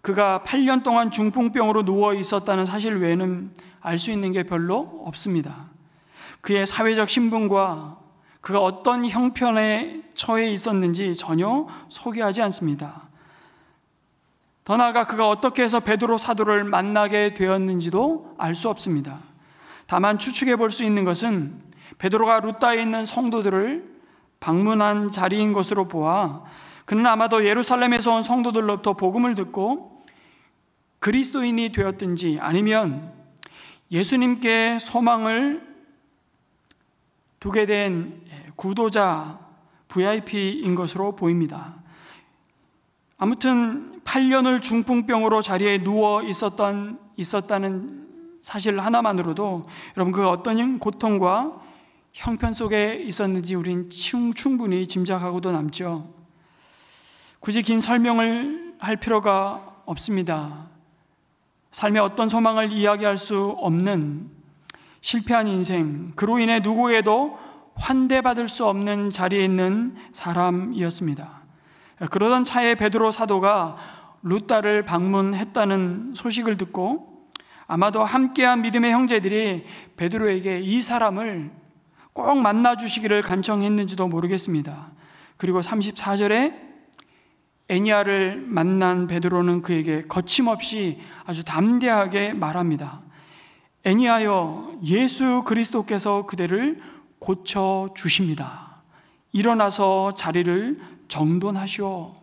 그가 8년 동안 중풍병으로 누워 있었다는 사실 외에는 알 수 있는 게 별로 없습니다. 그의 사회적 신분과 그가 어떤 형편에 처해 있었는지 전혀 소개하지 않습니다. 더 나아가 그가 어떻게 해서 베드로 사도를 만나게 되었는지도 알 수 없습니다. 다만 추측해 볼 수 있는 것은 베드로가 루다에 있는 성도들을 방문한 자리인 것으로 보아 그는 아마도 예루살렘에서 온 성도들로부터 복음을 듣고 그리스도인이 되었든지 아니면 예수님께 소망을 두게 된 구도자 VIP인 것으로 보입니다. 아무튼 8년을 중풍병으로 자리에 누워 있었다는 사실 하나만으로도 여러분, 그 어떤 고통과 형편 속에 있었는지 우린 충분히 짐작하고도 남죠. 굳이 긴 설명을 할 필요가 없습니다. 삶의 어떤 소망을 이야기할 수 없는 실패한 인생, 그로 인해 누구에도 환대받을 수 없는 자리에 있는 사람이었습니다. 그러던 차에 베드로 사도가 루다를 방문했다는 소식을 듣고 아마도 함께한 믿음의 형제들이 베드로에게 이 사람을 꼭 만나주시기를 간청했는지도 모르겠습니다. 그리고 34절에 애니아를 만난 베드로는 그에게 거침없이 아주 담대하게 말합니다. 애니아여, 예수 그리스도께서 그대를 고쳐주십니다. 일어나서 자리를 정돈하시오.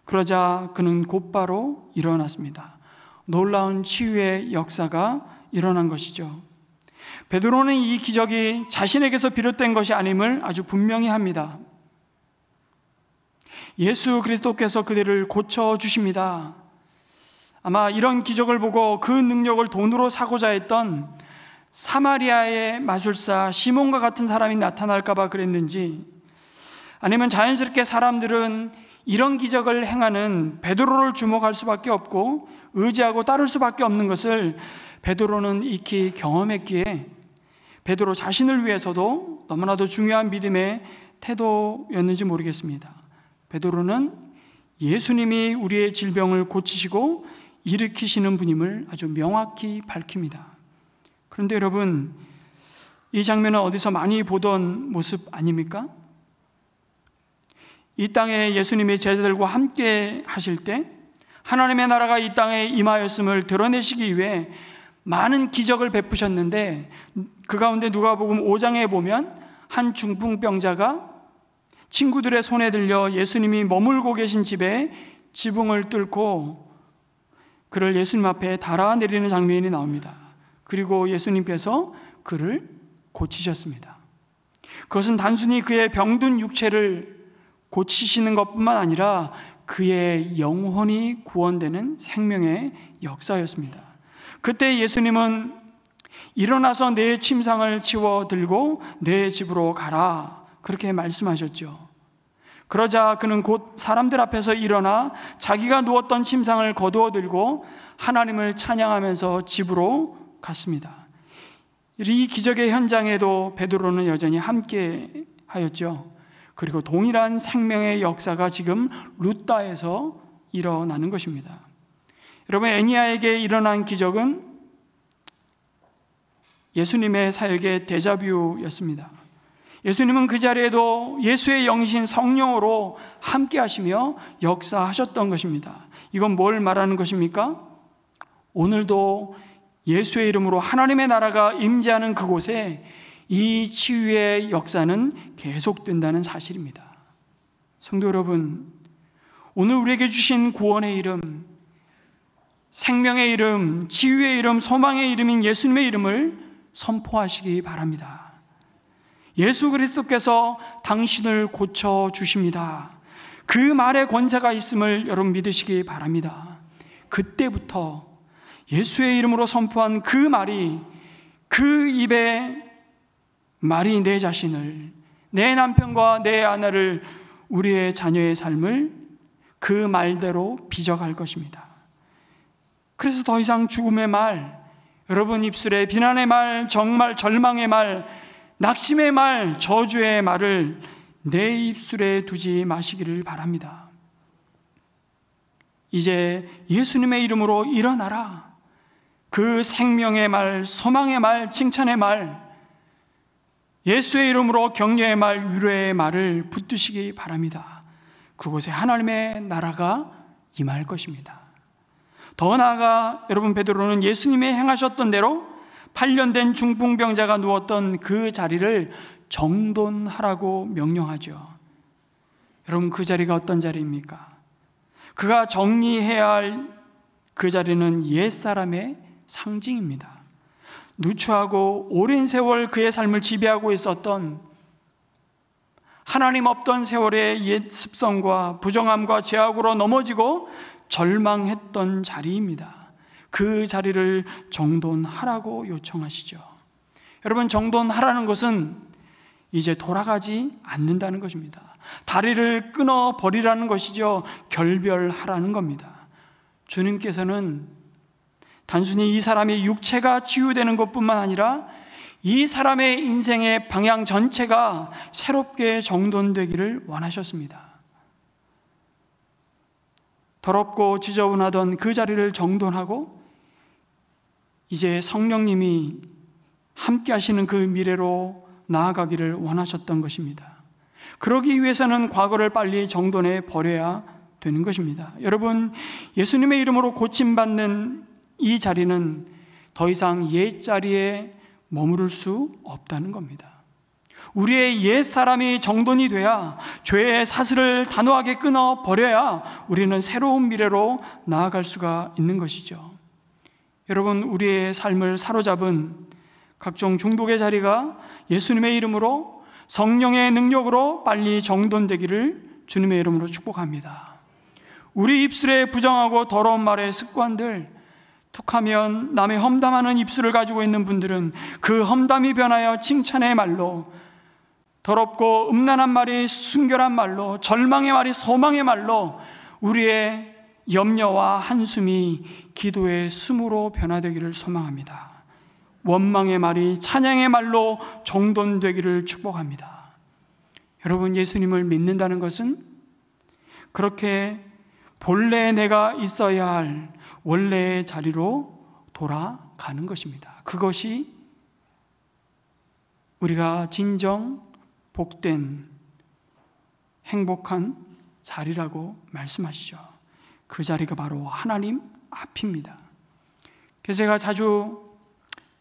그러자 그는 곧바로 일어났습니다. 놀라운 치유의 역사가 일어난 것이죠. 베드로는 이 기적이 자신에게서 비롯된 것이 아님을 아주 분명히 합니다. 예수 그리스도께서 그들을 고쳐주십니다. 아마 이런 기적을 보고 그 능력을 돈으로 사고자 했던 사마리아의 마술사 시몬과 같은 사람이 나타날까 봐 그랬는지, 아니면 자연스럽게 사람들은 이런 기적을 행하는 베드로를 주목할 수밖에 없고 의지하고 따를 수밖에 없는 것을 베드로는 익히 경험했기에 베드로 자신을 위해서도 너무나도 중요한 믿음의 태도였는지 모르겠습니다. 베드로는 예수님이 우리의 질병을 고치시고 일으키시는 분임을 아주 명확히 밝힙니다. 그런데 여러분, 이 장면은 어디서 많이 보던 모습 아닙니까? 이 땅에 예수님이 제자들과 함께 하실 때 하나님의 나라가 이 땅에 임하였음을 드러내시기 위해 많은 기적을 베푸셨는데, 그 가운데 누가복음 5장에 보면 한 중풍병자가 친구들의 손에 들려 예수님이 머물고 계신 집에 지붕을 뚫고 그를 예수님 앞에 달아내리는 장면이 나옵니다. 그리고 예수님께서 그를 고치셨습니다. 그것은 단순히 그의 병든 육체를 고치시는 것뿐만 아니라 그의 영혼이 구원되는 생명의 역사였습니다. 그때 예수님은 일어나서 내 침상을 치워 들고 내 집으로 가라, 그렇게 말씀하셨죠. 그러자 그는 곧 사람들 앞에서 일어나 자기가 누웠던 침상을 거두어 들고 하나님을 찬양하면서 집으로 갔습니다. 이 기적의 현장에도 베드로는 여전히 함께 하였죠. 그리고 동일한 생명의 역사가 지금 루다에서 일어나는 것입니다. 여러분, 애니야에게 일어난 기적은 예수님의 사역의 데자뷰였습니다. 예수님은 그 자리에도 예수의 영이신 성령으로 함께 하시며 역사하셨던 것입니다. 이건 뭘 말하는 것입니까? 오늘도 예수의 이름으로 하나님의 나라가 임재하는 그곳에 이 치유의 역사는 계속된다는 사실입니다. 성도 여러분, 오늘 우리에게 주신 구원의 이름, 생명의 이름, 치유의 이름, 소망의 이름인 예수님의 이름을 선포하시기 바랍니다. 예수 그리스도께서 당신을 고쳐주십니다. 그 말에 권세가 있음을 여러분 믿으시기 바랍니다. 그때부터 예수의 이름으로 선포한 그 말이, 그 입에 말이 내 자신을, 내 남편과 내 아내를, 우리의 자녀의 삶을 그 말대로 빚어갈 것입니다. 그래서 더 이상 죽음의 말, 여러분 입술에 비난의 말, 정말 절망의 말, 낙심의 말, 저주의 말을 내 입술에 두지 마시기를 바랍니다. 이제 예수님의 이름으로 일어나라. 그 생명의 말, 소망의 말, 칭찬의 말, 예수의 이름으로 격려의 말, 위로의 말을 붙드시기 바랍니다. 그곳에 하나님의 나라가 임할 것입니다. 더 나아가 여러분, 베드로는 예수님이 행하셨던 대로 8년 된 중풍병자가 누웠던 그 자리를 정돈하라고 명령하죠. 여러분, 그 자리가 어떤 자리입니까? 그가 정리해야 할 그 자리는 옛사람의 상징입니다. 누추하고 오랜 세월 그의 삶을 지배하고 있었던, 하나님 없던 세월의 옛 습성과 부정함과 죄악으로 넘어지고 절망했던 자리입니다. 그 자리를 정돈하라고 요청하시죠. 여러분, 정돈하라는 것은 이제 돌아가지 않는다는 것입니다. 다리를 끊어버리라는 것이죠. 결별하라는 겁니다. 주님께서는 단순히 이 사람의 육체가 치유되는 것뿐만 아니라 이 사람의 인생의 방향 전체가 새롭게 정돈되기를 원하셨습니다. 더럽고 지저분하던 그 자리를 정돈하고 이제 성령님이 함께 하시는 그 미래로 나아가기를 원하셨던 것입니다. 그러기 위해서는 과거를 빨리 정돈해 버려야 되는 것입니다. 여러분, 예수님의 이름으로 고침받는 이 자리는 더 이상 옛 자리에 머무를 수 없다는 겁니다. 우리의 옛 사람이 정돈이 돼야, 죄의 사슬을 단호하게 끊어 버려야 우리는 새로운 미래로 나아갈 수가 있는 것이죠. 여러분, 우리의 삶을 사로잡은 각종 중독의 자리가 예수님의 이름으로, 성령의 능력으로 빨리 정돈되기를 주님의 이름으로 축복합니다. 우리 입술에 부정하고 더러운 말의 습관들, 툭하면 남의 험담하는 입술을 가지고 있는 분들은 그 험담이 변하여 칭찬의 말로, 더럽고 음란한 말이 순결한 말로, 절망의 말이 소망의 말로 우리의 염려와 한숨이 기도의 숨으로 변화되기를 소망합니다. 원망의 말이 찬양의 말로 정돈되기를 축복합니다. 여러분, 예수님을 믿는다는 것은 그렇게 본래 내가 있어야 할 원래의 자리로 돌아가는 것입니다. 그것이 우리가 진정 복된 행복한 자리라고 말씀하시죠. 그 자리가 바로 하나님 앞입니다. 그래서 제가 자주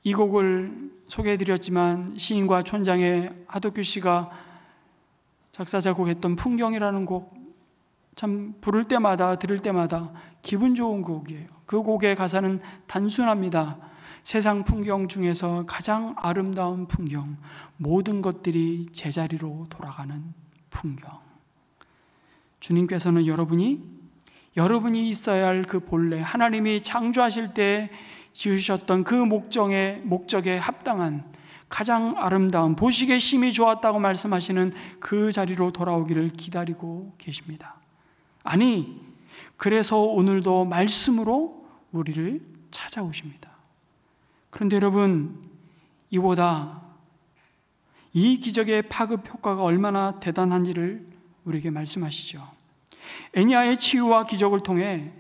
이 곡을 소개해드렸지만 시인과 촌장의 하덕규 씨가 작사 작곡했던 풍경이라는 곡, 참 부를 때마다 들을 때마다 기분 좋은 곡이에요. 그 곡의 가사는 단순합니다. 세상 풍경 중에서 가장 아름다운 풍경, 모든 것들이 제자리로 돌아가는 풍경. 주님께서는 여러분이 있어야 할 그 본래 하나님이 창조하실 때 지으셨던 그 목적에 합당한 가장 아름다운, 보시기에 심히 좋았다고 말씀하시는 그 자리로 돌아오기를 기다리고 계십니다. 아니, 그래서 오늘도 말씀으로 우리를 찾아오십니다. 그런데 여러분, 이보다 이 기적의 파급 효과가 얼마나 대단한지를 우리에게 말씀하시죠. 애니야의 치유와 기적을 통해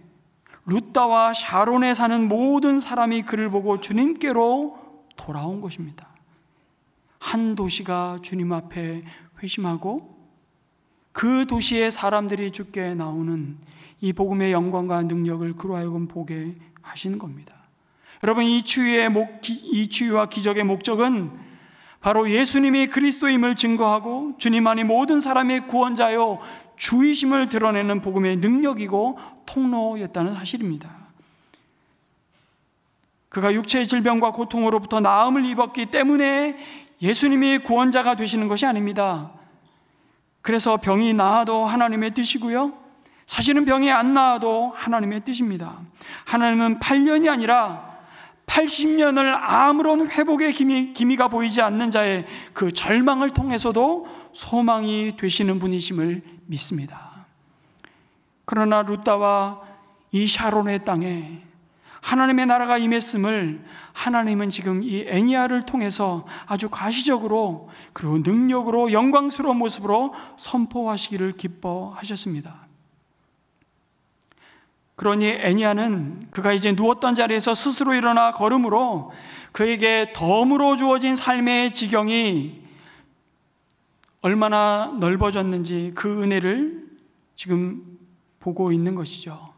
룻다와 샤론에 사는 모든 사람이 그를 보고 주님께로 돌아온 것입니다. 한 도시가 주님 앞에 회심하고 그 도시의 사람들이 주께 나오는 이 복음의 영광과 능력을 그로 하여금 보게 하시는 겁니다. 여러분, 이 치유와 기적의 목적은 바로 예수님이 그리스도임을 증거하고 주님만이 모든 사람의 구원자요 주이심을 드러내는 복음의 능력이고 통로였다는 사실입니다. 그가 육체의 질병과 고통으로부터 나음을 입었기 때문에 예수님이 구원자가 되시는 것이 아닙니다. 그래서 병이 나아도 하나님의 뜻이고요, 사실은 병이 안 나아도 하나님의 뜻입니다. 하나님은 8년이 아니라 80년을 아무런 회복의 기미가 보이지 않는 자의 그 절망을 통해서도 소망이 되시는 분이심을 믿습니다. 그러나 룻다와 이 샤론의 땅에 하나님의 나라가 임했음을 하나님은 지금 이 애니야를 통해서 아주 가시적으로 그리고 능력으로 영광스러운 모습으로 선포하시기를 기뻐하셨습니다. 그러니 애니야는 그가 이제 누웠던 자리에서 스스로 일어나 걸음으로 그에게 덤으로 주어진 삶의 지경이 얼마나 넓어졌는지 그 은혜를 지금 보고 있는 것이죠.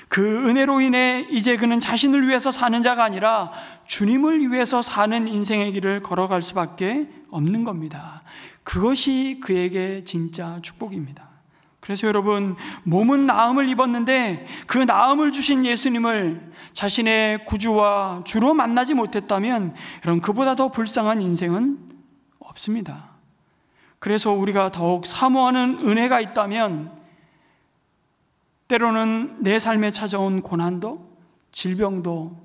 그 은혜로 인해 이제 그는 자신을 위해서 사는 자가 아니라 주님을 위해서 사는 인생의 길을 걸어갈 수밖에 없는 겁니다. 그것이 그에게 진짜 축복입니다. 그래서 여러분, 몸은 나음을 입었는데 그 나음을 주신 예수님을 자신의 구주와 주로 만나지 못했다면 여러분, 그보다 더 불쌍한 인생은 없습니다. 그래서 우리가 더욱 사모하는 은혜가 있다면 때로는 내 삶에 찾아온 고난도, 질병도,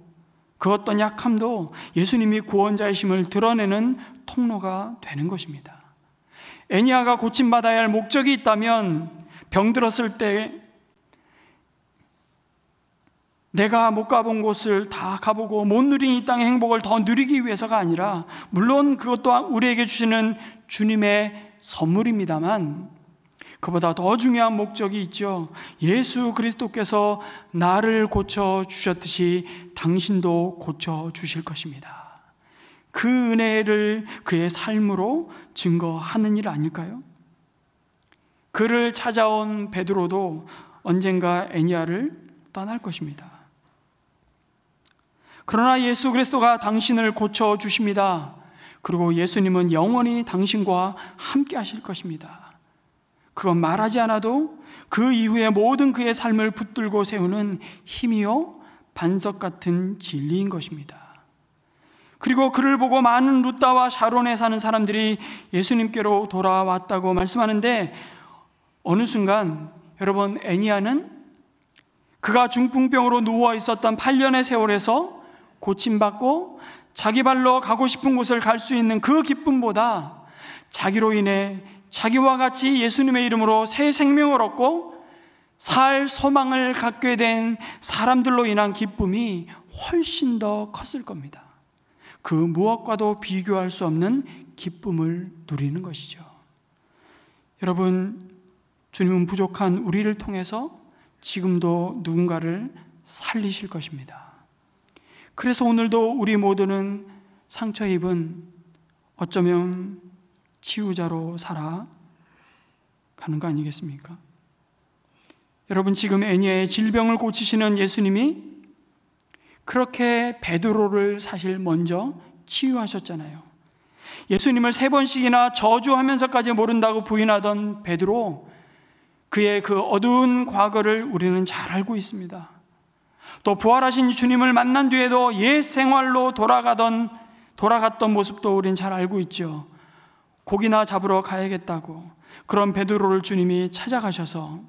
그 어떤 약함도 예수님이 구원자이심을 드러내는 통로가 되는 것입니다. 애니야가 고침받아야 할 목적이 있다면 병들었을 때 내가 못 가본 곳을 다 가보고 못 누린 이 땅의 행복을 더 누리기 위해서가 아니라, 물론 그것도 우리에게 주시는 주님의 선물입니다만 그보다 더 중요한 목적이 있죠. 예수 그리스도께서 나를 고쳐주셨듯이 당신도 고쳐주실 것입니다. 그 은혜를 그의 삶으로 증거하는 일 아닐까요? 그를 찾아온 베드로도 언젠가 애니야를 떠날 것입니다. 그러나 예수 그리스도가 당신을 고쳐주십니다. 그리고 예수님은 영원히 당신과 함께 하실 것입니다. 그건 말하지 않아도 그 이후에 모든 그의 삶을 붙들고 세우는 힘이요 반석 같은 진리인 것입니다. 그리고 그를 보고 많은 룻다와 샤론에 사는 사람들이 예수님께로 돌아왔다고 말씀하는데, 어느 순간 여러분, 애니야는 그가 중풍병으로 누워 있었던 8년의 세월에서 고침받고 자기 발로 가고 싶은 곳을 갈 수 있는 그 기쁨보다 자기로 인해 자기와 같이 예수님의 이름으로 새 생명을 얻고 살 소망을 갖게 된 사람들로 인한 기쁨이 훨씬 더 컸을 겁니다. 그 무엇과도 비교할 수 없는 기쁨을 누리는 것이죠. 여러분, 주님은 부족한 우리를 통해서 지금도 누군가를 살리실 것입니다. 그래서 오늘도 우리 모두는 상처 입은 어쩌면 치유자로 살아가는 거 아니겠습니까? 여러분, 지금 애니아의 질병을 고치시는 예수님이 그렇게 베드로를 사실 먼저 치유하셨잖아요. 예수님을 3번씩이나 저주하면서까지 모른다고 부인하던 베드로, 그의 그 어두운 과거를 우리는 잘 알고 있습니다. 또 부활하신 주님을 만난 뒤에도 옛 생활로 돌아갔던 모습도 우리는 잘 알고 있죠. 고기나 잡으러 가야겠다고 그런 베드로를 주님이 찾아가셔서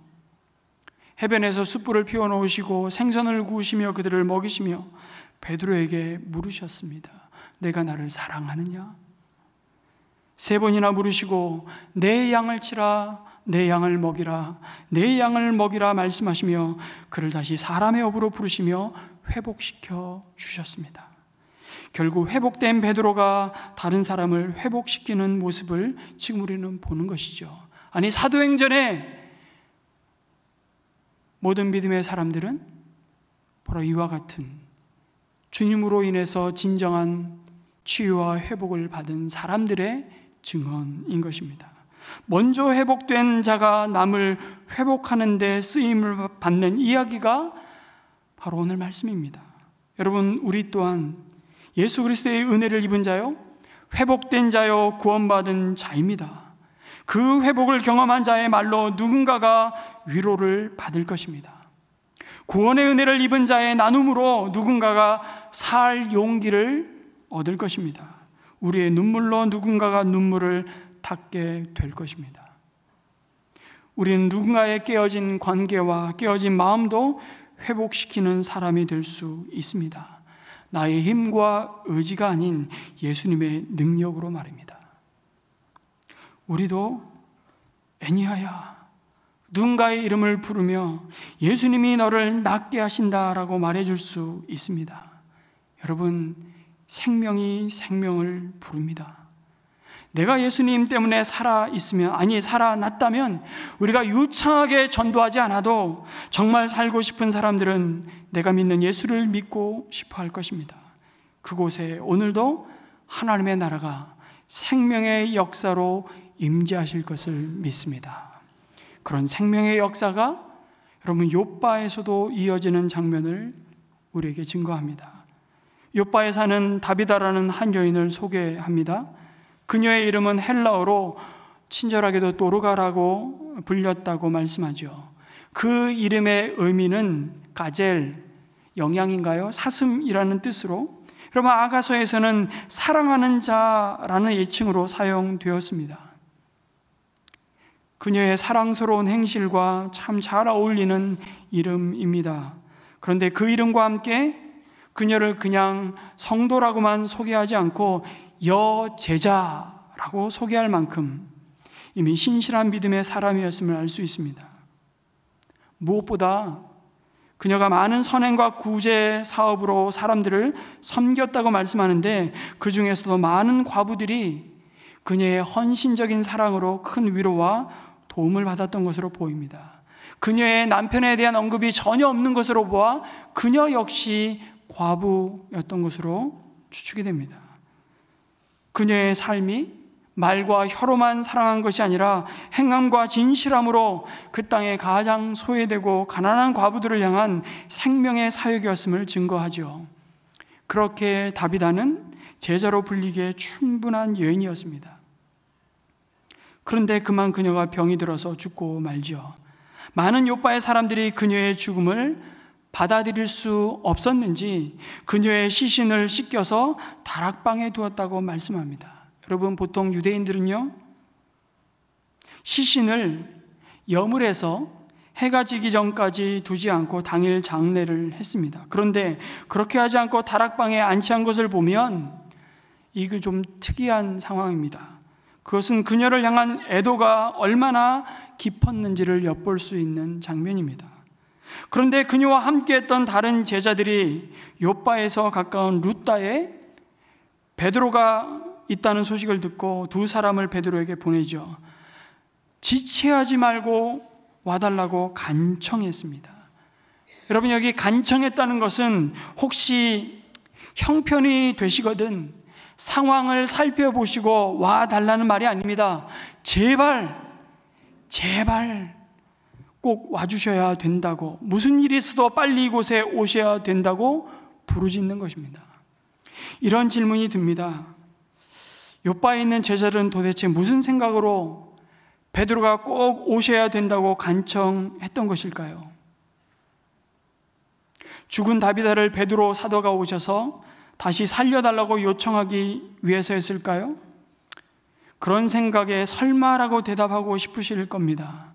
해변에서 숯불을 피워놓으시고 생선을 구우시며 그들을 먹이시며 베드로에게 물으셨습니다. 내가 나를 사랑하느냐? 3번이나 물으시고 내 양을 치라, 내 양을 먹이라, 내 양을 먹이라 말씀하시며 그를 다시 사람의 업으로 부르시며 회복시켜 주셨습니다. 결국 회복된 베드로가 다른 사람을 회복시키는 모습을 지금 우리는 보는 것이죠. 아니, 사도행전에 모든 믿음의 사람들은 바로 이와 같은 주님으로 인해서 진정한 치유와 회복을 받은 사람들의 증언인 것입니다. 먼저 회복된 자가 남을 회복하는 데 쓰임을 받는 이야기가 바로 오늘 말씀입니다. 여러분, 우리 또한 예수 그리스도의 은혜를 입은 자요, 회복된 자요, 구원받은 자입니다. 그 회복을 경험한 자의 말로 누군가가 위로를 받을 것입니다. 구원의 은혜를 입은 자의 나눔으로 누군가가 살 용기를 얻을 것입니다. 우리의 눈물로 누군가가 눈물을 닦게 될 것입니다. 우리는 누군가의 깨어진 관계와 깨어진 마음도 회복시키는 사람이 될 수 있습니다. 나의 힘과 의지가 아닌 예수님의 능력으로 말입니다. 우리도 애니아야, 누군가의 이름을 부르며 예수님이 너를 낫게 하신다라고 말해줄 수 있습니다. 여러분, 생명이 생명을 부릅니다. 내가 예수님 때문에 살아났다면 우리가 유창하게 전도하지 않아도 정말 살고 싶은 사람들은 내가 믿는 예수를 믿고 싶어 할 것입니다. 그곳에 오늘도 하나님의 나라가 생명의 역사로 임재하실 것을 믿습니다. 그런 생명의 역사가 여러분 욥바에서도 이어지는 장면을 우리에게 증거합니다. 욥바에 사는 다비다라는 한 여인을 소개합니다. 그녀의 이름은 헬라어로 친절하게도 도르가라고 불렸다고 말씀하죠. 그 이름의 의미는 가젤, 영양인가요? 사슴이라는 뜻으로, 여러분 아가서에서는 사랑하는 자라는 애칭으로 사용되었습니다. 그녀의 사랑스러운 행실과 참 잘 어울리는 이름입니다. 그런데 그 이름과 함께 그녀를 그냥 성도라고만 소개하지 않고 여제자라고 소개할 만큼 이미 신실한 믿음의 사람이었음을 알 수 있습니다. 무엇보다 그녀가 많은 선행과 구제 사업으로 사람들을 섬겼다고 말씀하는데, 그 중에서도 많은 과부들이 그녀의 헌신적인 사랑으로 큰 위로와 도움을 받았던 것으로 보입니다. 그녀의 남편에 대한 언급이 전혀 없는 것으로 보아 그녀 역시 과부였던 것으로 추측이 됩니다. 그녀의 삶이 말과 혀로만 사랑한 것이 아니라 행함과 진실함으로 그 땅에 가장 소외되고 가난한 과부들을 향한 생명의 사역이었음을 증거하죠. 그렇게 다비다는 제자로 불리기에 충분한 여인이었습니다. 그런데 그만 그녀가 병이 들어서 죽고 말죠. 많은 욥바의 사람들이 그녀의 죽음을 받아들일 수 없었는지 그녀의 시신을 씻겨서 다락방에 두었다고 말씀합니다. 여러분, 보통 유대인들은요, 시신을 여물에서 해가 지기 전까지 두지 않고 당일 장례를 했습니다. 그런데 그렇게 하지 않고 다락방에 안치한 것을 보면 이게 좀 특이한 상황입니다. 그것은 그녀를 향한 애도가 얼마나 깊었는지를 엿볼 수 있는 장면입니다. 그런데 그녀와 함께했던 다른 제자들이 욥바에서 가까운 루다에 베드로가 있다는 소식을 듣고 두 사람을 베드로에게 보내죠. 지체하지 말고 와달라고 간청했습니다. 여러분, 여기 간청했다는 것은 혹시 형편이 되시거든 상황을 살펴보시고 와 달라는 말이 아닙니다. 제발 꼭 와주셔야 된다고, 무슨 일이 있어도 빨리 이곳에 오셔야 된다고 부르짖는 것입니다. 이런 질문이 듭니다. 요바에 있는 제자들은 도대체 무슨 생각으로 베드로가 꼭 오셔야 된다고 간청했던 것일까요? 죽은 다비다를 베드로 사도가 오셔서 다시 살려달라고 요청하기 위해서였을까요? 그런 생각에 설마라고 대답하고 싶으실 겁니다.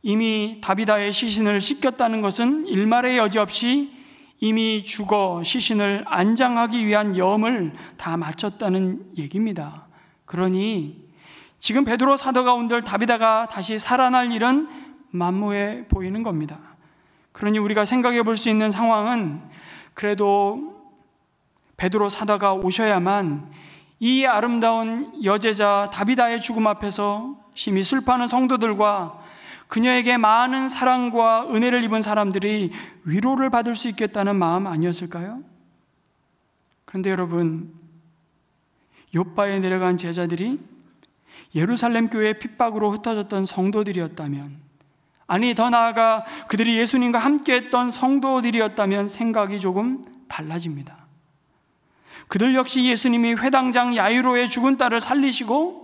이미 다비다의 시신을 씻겼다는 것은 일말의 여지 없이 이미 죽어 시신을 안장하기 위한 염을 다 마쳤다는 얘기입니다. 그러니 지금 베드로 사도가 온들 다비다가 다시 살아날 일은 만무해 보이는 겁니다. 그러니 우리가 생각해 볼 수 있는 상황은 그래도 베드로 사도가 오셔야만 이 아름다운 여제자 다비다의 죽음 앞에서 심히 슬퍼하는 성도들과 그녀에게 많은 사랑과 은혜를 입은 사람들이 위로를 받을 수 있겠다는 마음 아니었을까요? 그런데 여러분, 요바에 내려간 제자들이 예루살렘 교회의 핍박으로 흩어졌던 성도들이었다면, 아니 더 나아가 그들이 예수님과 함께했던 성도들이었다면 생각이 조금 달라집니다. 그들 역시 예수님이 회당장 야이로의 죽은 딸을 살리시고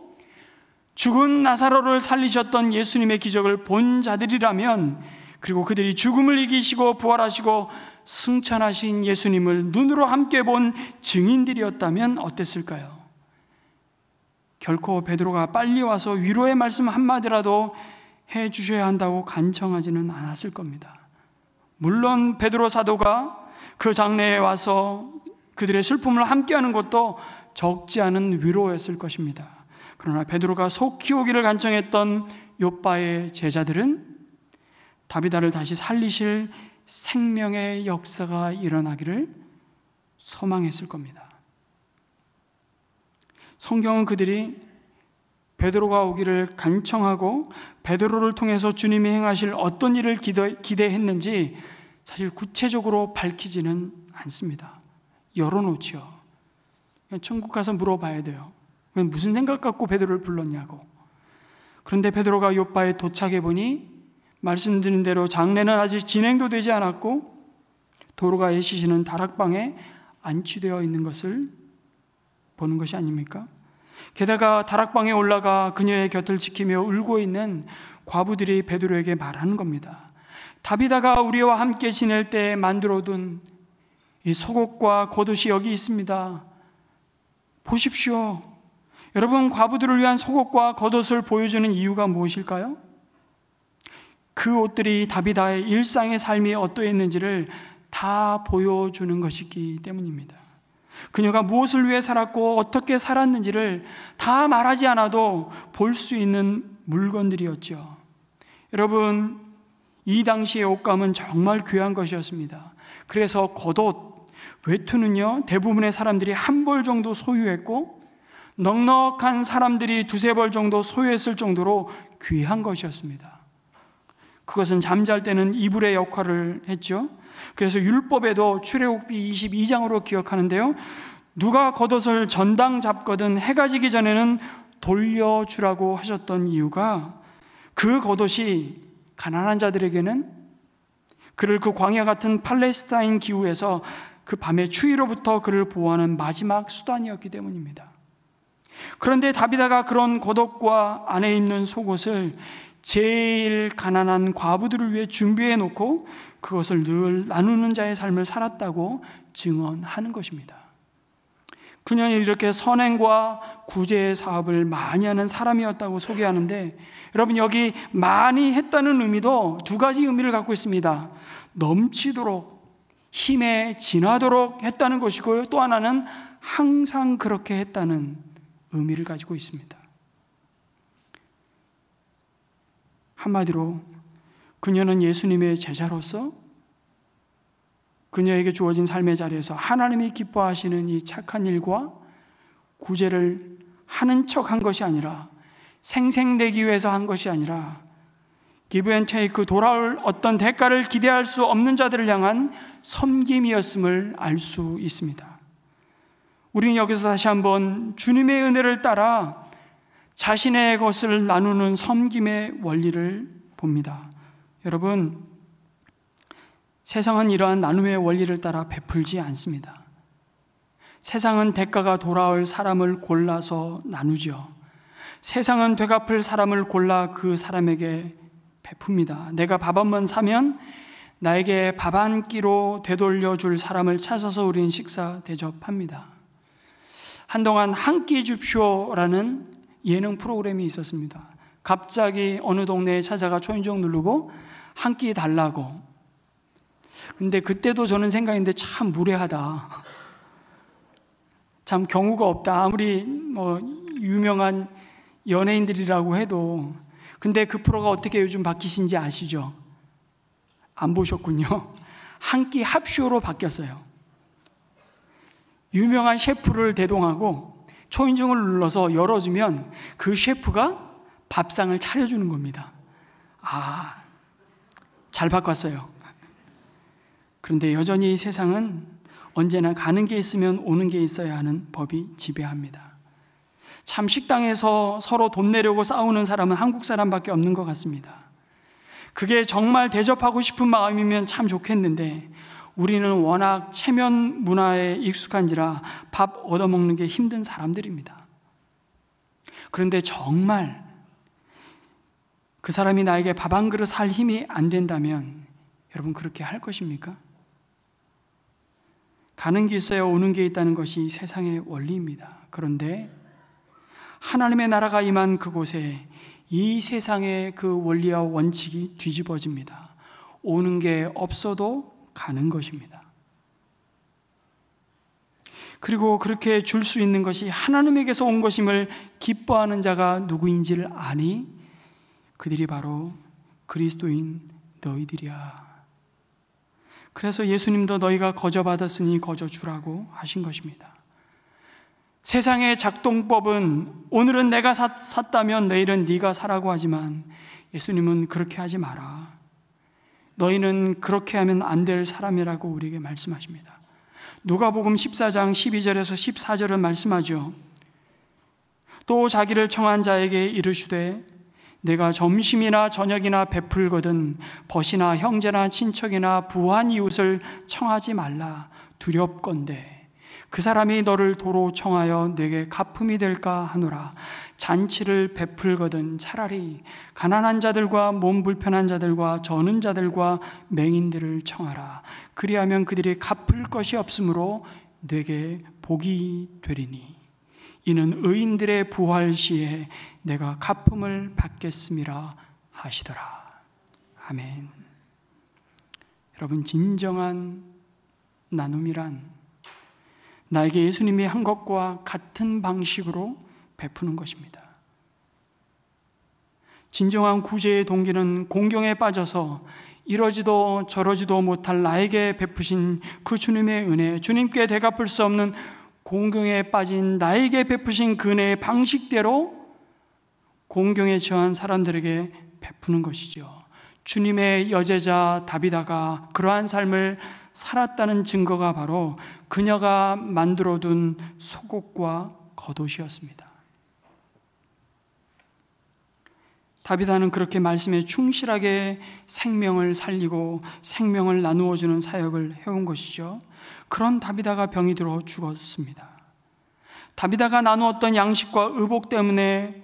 죽은 나사로를 살리셨던 예수님의 기적을 본 자들이라면, 그리고 그들이 죽음을 이기시고 부활하시고 승천하신 예수님을 눈으로 함께 본 증인들이었다면 어땠을까요? 결코 베드로가 빨리 와서 위로의 말씀 한마디라도 해 주셔야 한다고 간청하지는 않았을 겁니다. 물론 베드로 사도가 그 장례에 와서 그들의 슬픔을 함께하는 것도 적지 않은 위로였을 것입니다. 그러나 베드로가 속히 오기를 간청했던 요바의 제자들은 다비다를 다시 살리실 생명의 역사가 일어나기를 소망했을 겁니다. 성경은 그들이 베드로가 오기를 간청하고 베드로를 통해서 주님이 행하실 어떤 일을 기대했는지 사실 구체적으로 밝히지는 않습니다. 열어놓지요. 천국 가서 물어봐야 돼요. 무슨 생각 갖고 베드로를 불렀냐고. 그런데 베드로가 요바에 도착해 보니 말씀드린 대로 장례는 아직 진행도 되지 않았고 도로가의 시신은 다락방에 안치되어 있는 것을 보는 것이 아닙니까? 게다가 다락방에 올라가 그녀의 곁을 지키며 울고 있는 과부들이 베드로에게 말하는 겁니다. 다비다가 우리와 함께 지낼 때 만들어둔 이 속옷과 겉옷이 여기 있습니다. 보십시오. 여러분, 과부들을 위한 속옷과 겉옷을 보여주는 이유가 무엇일까요? 그 옷들이 다비다의 일상의 삶이 어떠했는지를 다 보여주는 것이기 때문입니다. 그녀가 무엇을 위해 살았고 어떻게 살았는지를 다 말하지 않아도 볼 수 있는 물건들이었죠. 여러분, 이 당시의 옷감은 정말 귀한 것이었습니다. 그래서 겉옷, 외투는요, 대부분의 사람들이 한 벌 정도 소유했고 넉넉한 사람들이 두세 벌 정도 소유했을 정도로 귀한 것이었습니다. 그것은 잠잘 때는 이불의 역할을 했죠. 그래서 율법에도 출애굽기 22장으로 기억하는데요, 누가 겉옷을 전당 잡거든 해가 지기 전에는 돌려주라고 하셨던 이유가 그 겉옷이 가난한 자들에게는 그를 그 광야 같은 팔레스타인 기후에서 그 밤의 추위로부터 그를 보호하는 마지막 수단이었기 때문입니다. 그런데 다비다가 그런 겉옷과 안에 입는 속옷을 제일 가난한 과부들을 위해 준비해 놓고 그것을 늘 나누는 자의 삶을 살았다고 증언하는 것입니다. 그녀는 이렇게 선행과 구제의 사업을 많이 하는 사람이었다고 소개하는데, 여러분, 여기 많이 했다는 의미도 두 가지 의미를 갖고 있습니다. 넘치도록, 힘에 지나도록 했다는 것이고요, 또 하나는 항상 그렇게 했다는 의미를 가지고 있습니다. 한마디로 그녀는 예수님의 제자로서 그녀에게 주어진 삶의 자리에서 하나님이 기뻐하시는 이 착한 일과 구제를 하는 척 한 것이 아니라, 생생되기 위해서 한 것이 아니라 give and take, 돌아올 어떤 대가를 기대할 수 없는 자들을 향한 섬김이었음을 알 수 있습니다. 우리는 여기서 다시 한번 주님의 은혜를 따라 자신의 것을 나누는 섬김의 원리를 봅니다. 여러분, 세상은 이러한 나눔의 원리를 따라 베풀지 않습니다. 세상은 대가가 돌아올 사람을 골라서 나누죠. 세상은 되갚을 사람을 골라 그 사람에게 베풉니다. 내가 밥 한 번 사면 나에게 밥 한 끼로 되돌려 줄 사람을 찾아서 우리는 식사 대접합니다. 한동안 한 끼 줍쇼라는 예능 프로그램이 있었습니다. 갑자기 어느 동네에 찾아가 초인종 누르고 한 끼 달라고. 근데 그때도 저는 생각했는데 참 무례하다. 참 경우가 없다. 아무리 유명한 연예인들이라고 해도. 근데 그 프로가 어떻게 요즘 바뀌신지 아시죠? 안 보셨군요. 한 끼 합쇼로 바뀌었어요. 유명한 셰프를 대동하고 초인종을 눌러서 열어주면 그 셰프가 밥상을 차려주는 겁니다. 잘 바꿨어요. 그런데 여전히 세상은 언제나 가는 게 있으면 오는 게 있어야 하는 법이 지배합니다. 참 식당에서 서로 돈 내려고 싸우는 사람은 한국 사람밖에 없는 것 같습니다. 그게 정말 대접하고 싶은 마음이면 참 좋겠는데 우리는 워낙 체면 문화에 익숙한지라 밥 얻어먹는 게 힘든 사람들입니다. 그런데 정말 그 사람이 나에게 밥 한 그릇 살 힘이 안 된다면 여러분 그렇게 할 것입니까? 가는 게 있어야 오는 게 있다는 것이 세상의 원리입니다. 그런데 하나님의 나라가 임한 그곳에 이 세상의 그 원리와 원칙이 뒤집어집니다. 오는 게 없어도 가는 것입니다. 그리고 그렇게 줄 수 있는 것이 하나님에게서 온 것임을 기뻐하는 자가 누구인지를 아니 그들이 바로 그리스도인 너희들이야. 그래서 예수님도 너희가 거저 받았으니 거저 주라고 하신 것입니다. 세상의 작동법은 오늘은 내가 샀다면 내일은 네가 사라고 하지만 예수님은 그렇게 하지 마라. 너희는 그렇게 하면 안 될 사람이라고 우리에게 말씀하십니다. 누가복음 14장 12절에서 14절은 말씀하죠. 또 자기를 청한 자에게 이르시되 내가 점심이나 저녁이나 베풀거든 벗이나 형제나 친척이나 부한 이웃을 청하지 말라. 두렵건대 그 사람이 너를 도로 청하여 내게 갚음이 될까 하노라. 잔치를 베풀거든 차라리 가난한 자들과 몸 불편한 자들과 저는 자들과 맹인들을 청하라. 그리하면 그들이 갚을 것이 없으므로 내게 복이 되리니 이는 의인들의 부활 시에 내가 갚음을 받겠음이라 하시더라. 아멘. 여러분, 진정한 나눔이란 나에게 예수님이 한 것과 같은 방식으로 베푸는 것입니다. 진정한 구제의 동기는 공경에 빠져서 이러지도 저러지도 못할 나에게 베푸신 그 주님의 은혜, 주님께 되갚을 수 없는 공경에 빠진 나에게 베푸신 그 은혜의 방식대로 공경에 처한 사람들에게 베푸는 것이죠. 주님의 여제자 다비다가 그러한 삶을 살았다는 증거가 바로 그녀가 만들어둔 속옷과 겉옷이었습니다. 다비다는 그렇게 말씀에 충실하게 생명을 살리고 생명을 나누어주는 사역을 해온 것이죠. 그런 다비다가 병이 들어 죽었습니다. 다비다가 나누었던 양식과 의복 때문에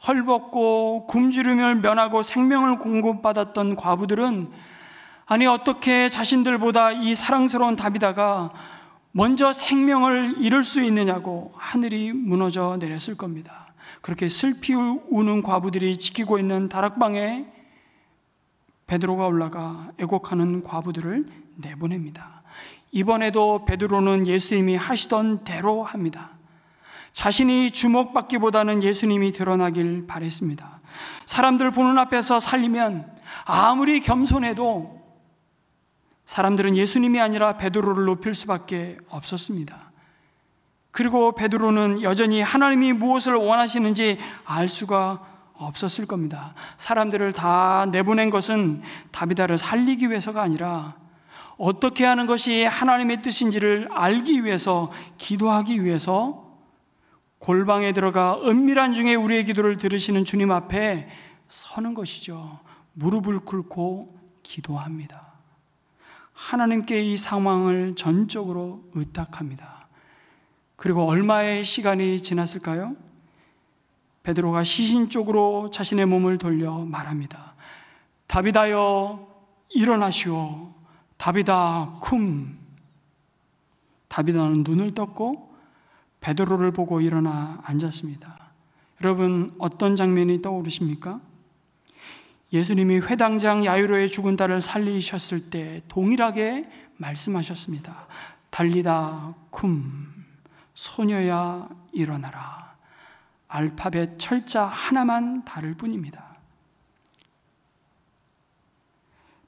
헐벗고 굶주림을 면하고 생명을 공급받았던 과부들은 아니 어떻게 자신들보다 이 사랑스러운 다비다가 먼저 생명을 잃을 수 있느냐고 하늘이 무너져 내렸을 겁니다. 그렇게 슬피 우는 과부들이 지키고 있는 다락방에 베드로가 올라가 애곡하는 과부들을 내보냅니다. 이번에도 베드로는 예수님이 하시던 대로 합니다. 자신이 주목받기보다는 예수님이 드러나길 바랬습니다. 사람들 보는 앞에서 살리면 아무리 겸손해도 사람들은 예수님이 아니라 베드로를 높일 수밖에 없었습니다. 그리고 베드로는 여전히 하나님이 무엇을 원하시는지 알 수가 없었을 겁니다. 사람들을 다 내보낸 것은 다비다를 살리기 위해서가 아니라 어떻게 하는 것이 하나님의 뜻인지를 알기 위해서, 기도하기 위해서 골방에 들어가 은밀한 중에 우리의 기도를 들으시는 주님 앞에 서는 것이죠. 무릎을 꿇고 기도합니다. 하나님께 이 상황을 전적으로 의탁합니다. 그리고 얼마의 시간이 지났을까요? 베드로가 시신 쪽으로 자신의 몸을 돌려 말합니다. 다비다여 일어나시오. 다비다 쿰. 다비다는 눈을 떴고 베드로를 보고 일어나 앉았습니다. 여러분, 어떤 장면이 떠오르십니까? 예수님이 회당장 야이로의 죽은 딸을 살리셨을 때 동일하게 말씀하셨습니다. 달리다 쿰, 소녀야 일어나라. 알파벳 철자 하나만 다를 뿐입니다.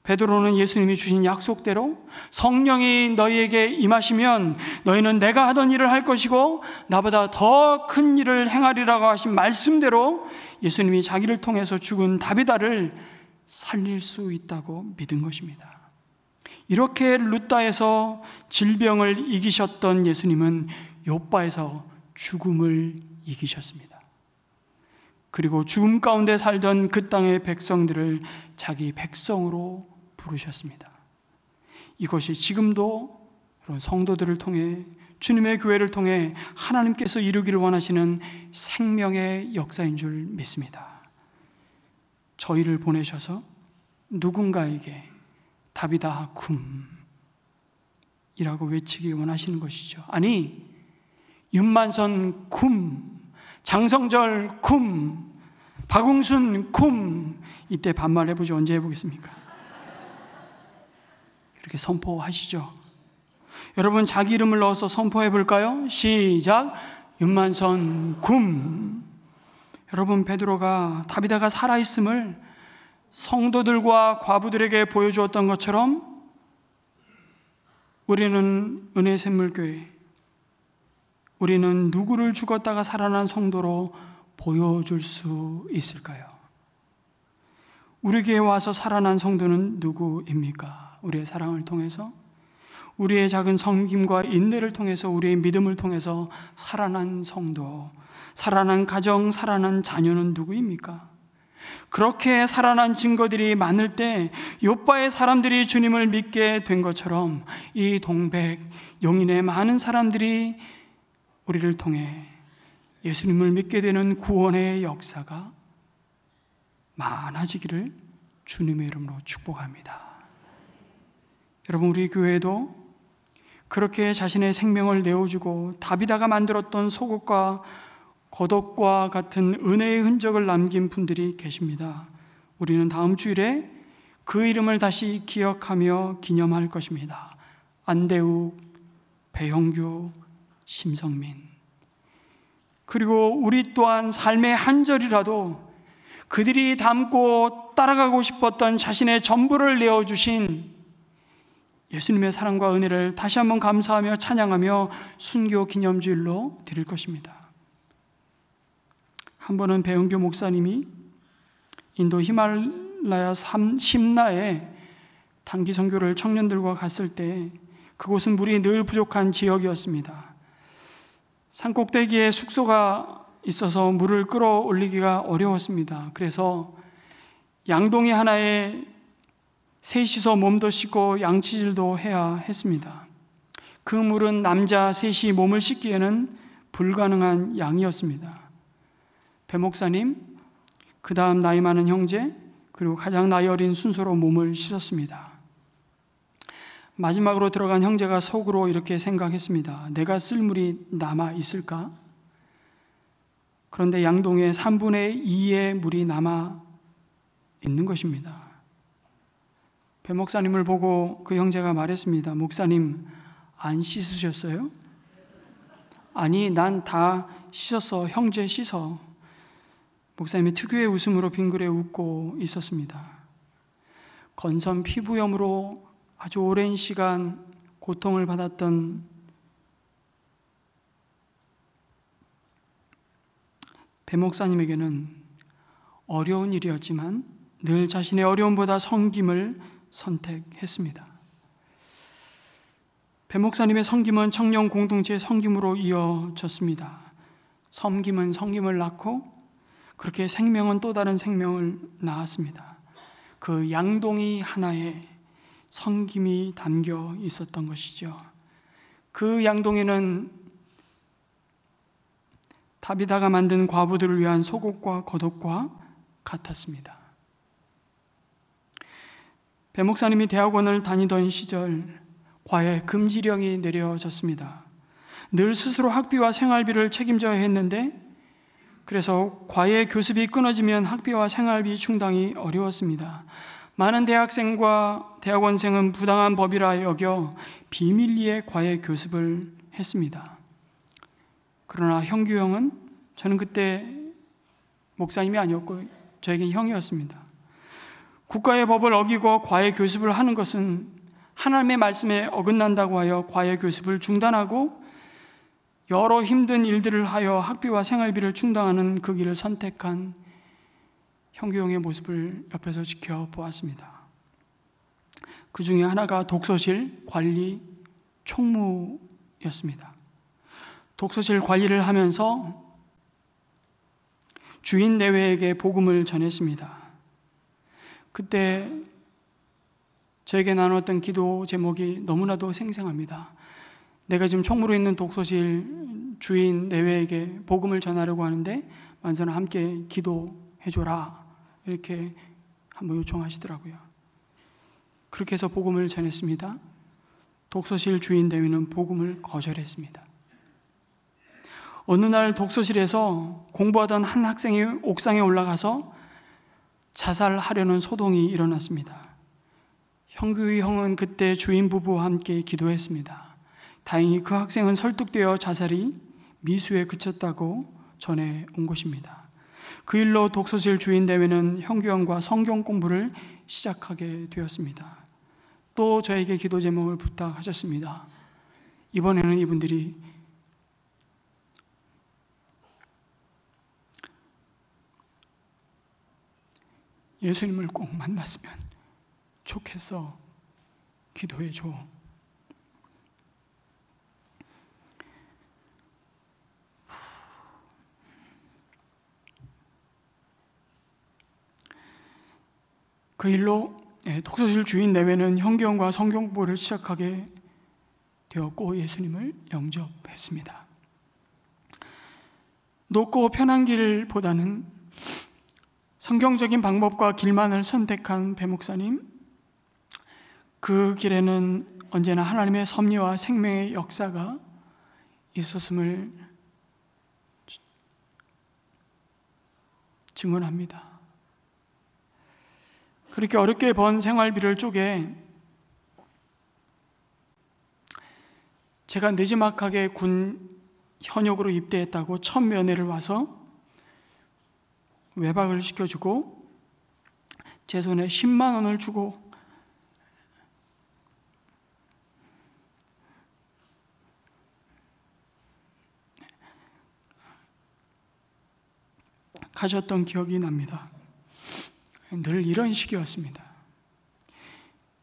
베드로는 예수님이 주신 약속대로 성령이 너희에게 임하시면 너희는 내가 하던 일을 할 것이고 나보다 더 큰 일을 행하리라고 하신 말씀대로 예수님이 자기를 통해서 죽은 다비다를 살릴 수 있다고 믿은 것입니다. 이렇게 룻다에서 질병을 이기셨던 예수님은 욥바에서 죽음을 이기셨습니다. 그리고 죽음 가운데 살던 그 땅의 백성들을 자기 백성으로 부르셨습니다. 이것이 지금도 성도들을 통해, 주님의 교회를 통해 하나님께서 이루기를 원하시는 생명의 역사인 줄 믿습니다. 저희를 보내셔서 누군가에게 다비다 쿰이라고 외치기 원하시는 것이죠. 아니, 윤만선 쿰, 장성절 쿰, 박웅순 쿰. 이때 반말해보죠. 언제 해보겠습니까? 이렇게 선포하시죠. 여러분, 자기 이름을 넣어서 선포해볼까요? 시작. 윤만선 쿰. 여러분, 베드로가 다비다가 살아있음을 성도들과 과부들에게 보여주었던 것처럼 우리는 은혜샘물교회, 우리는 누구를 죽었다가 살아난 성도로 보여줄 수 있을까요? 우리 교회에 와서 살아난 성도는 누구입니까? 우리의 사랑을 통해서, 우리의 작은 섬김과 인내를 통해서, 우리의 믿음을 통해서 살아난 성도, 살아난 가정, 살아난 자녀는 누구입니까? 그렇게 살아난 증거들이 많을 때 욥바의 사람들이 주님을 믿게 된 것처럼 이 동백 용인의 많은 사람들이 우리를 통해 예수님을 믿게 되는 구원의 역사가 많아지기를 주님의 이름으로 축복합니다. 여러분, 우리 교회도 그렇게 자신의 생명을 내어주고 다비다가 만들었던 속옷과 겉옷과 같은 은혜의 흔적을 남긴 분들이 계십니다. 우리는 다음 주일에 그 이름을 다시 기억하며 기념할 것입니다. 안대욱, 배형규, 심성민. 그리고 우리 또한 삶의 한 절이라도 그들이 닮고 따라가고 싶었던 자신의 전부를 내어주신 예수님의 사랑과 은혜를 다시 한번 감사하며 찬양하며 순교 기념주일로 드릴 것입니다. 한 번은 배은규 목사님이 인도 히말라야 심나에 단기 선교를 청년들과 갔을 때 그곳은 물이 늘 부족한 지역이었습니다. 산꼭대기에 숙소가 있어서 물을 끌어올리기가 어려웠습니다. 그래서 양동이 하나에 셋이서 몸도 씻고 양치질도 해야 했습니다. 그 물은 남자 셋이 몸을 씻기에는 불가능한 양이었습니다. 배 목사님, 그 다음 나이 많은 형제, 그리고 가장 나이 어린 순서로 몸을 씻었습니다. 마지막으로 들어간 형제가 속으로 이렇게 생각했습니다. 내가 쓸 물이 남아 있을까? 그런데 양동에 3분의 2의 물이 남아 있는 것입니다. 배 목사님을 보고 그 형제가 말했습니다. 목사님, 안 씻으셨어요? 아니, 난 다 씻었어. 형제 씻어. 목사님이 특유의 웃음으로 빙그레 웃고 있었습니다. 건선 피부염으로 아주 오랜 시간 고통을 받았던 배 목사님에게는 어려운 일이었지만 늘 자신의 어려움보다 섬김을 선택했습니다. 배 목사님의 섬김은 청년 공동체의 섬김으로 이어졌습니다. 섬김은 섬김을 낳고 그렇게 생명은 또 다른 생명을 낳았습니다. 그 양동이 하나에 섬김이 담겨 있었던 것이죠. 그 양동이는 다비다가 만든 과부들을 위한 속옷과 겉옷과 같았습니다. 배 목사님이 대학원을 다니던 시절 과외 금지령이 내려졌습니다. 늘 스스로 학비와 생활비를 책임져야 했는데, 그래서 과외 교습이 끊어지면 학비와 생활비 충당이 어려웠습니다. 많은 대학생과 대학원생은 부당한 법이라 여겨 비밀리에 과외 교습을 했습니다. 그러나 형규 형은, 저는 그때 목사님이 아니었고 저에겐 형이었습니다. 국가의 법을 어기고 과외 교습을 하는 것은 하나님의 말씀에 어긋난다고 하여 과외 교습을 중단하고 여러 힘든 일들을 하여 학비와 생활비를 충당하는 그 길을 선택한 형규 형의 모습을 옆에서 지켜보았습니다. 그 중에 하나가 독서실 관리 총무였습니다. 독서실 관리를 하면서 주인 내외에게 복음을 전했습니다. 그때 저에게 나눴던 기도 제목이 너무나도 생생합니다. 내가 지금 총무로 있는 독서실 주인 내외에게 복음을 전하려고 하는데 만선아 함께 기도해줘라, 이렇게 한번 요청하시더라고요. 그렇게 해서 복음을 전했습니다. 독서실 주인 내외는 복음을 거절했습니다. 어느 날 독서실에서 공부하던 한 학생이 옥상에 올라가서 자살하려는 소동이 일어났습니다. 형규 형은 그때 주인 부부와 함께 기도했습니다. 다행히 그 학생은 설득되어 자살이 미수에 그쳤다고 전해온 것입니다. 그 일로 독서실 주인 내외는 형규 형과 성경 공부를 시작하게 되었습니다. 또 저에게 기도 제목을 부탁하셨습니다. 이번에는 이분들이 예수님을 꼭 만났으면 좋겠어, 기도해줘. 그 일로 독서실 주인 내외는 형경과 성경보를 시작하게 되었고 예수님을 영접했습니다. 높고 편한 길보다는 성경적인 방법과 길만을 선택한 배 목사님, 그 길에는 언제나 하나님의 섭리와 생명의 역사가 있었음을 증언합니다. 그렇게 어렵게 번 생활비를 쪼개 제가 느지막하게 군 현역으로 입대했다고 첫 면회를 와서 외박을 시켜주고 제 손에 10만 원을 주고 가셨던 기억이 납니다. 늘 이런 식이었습니다.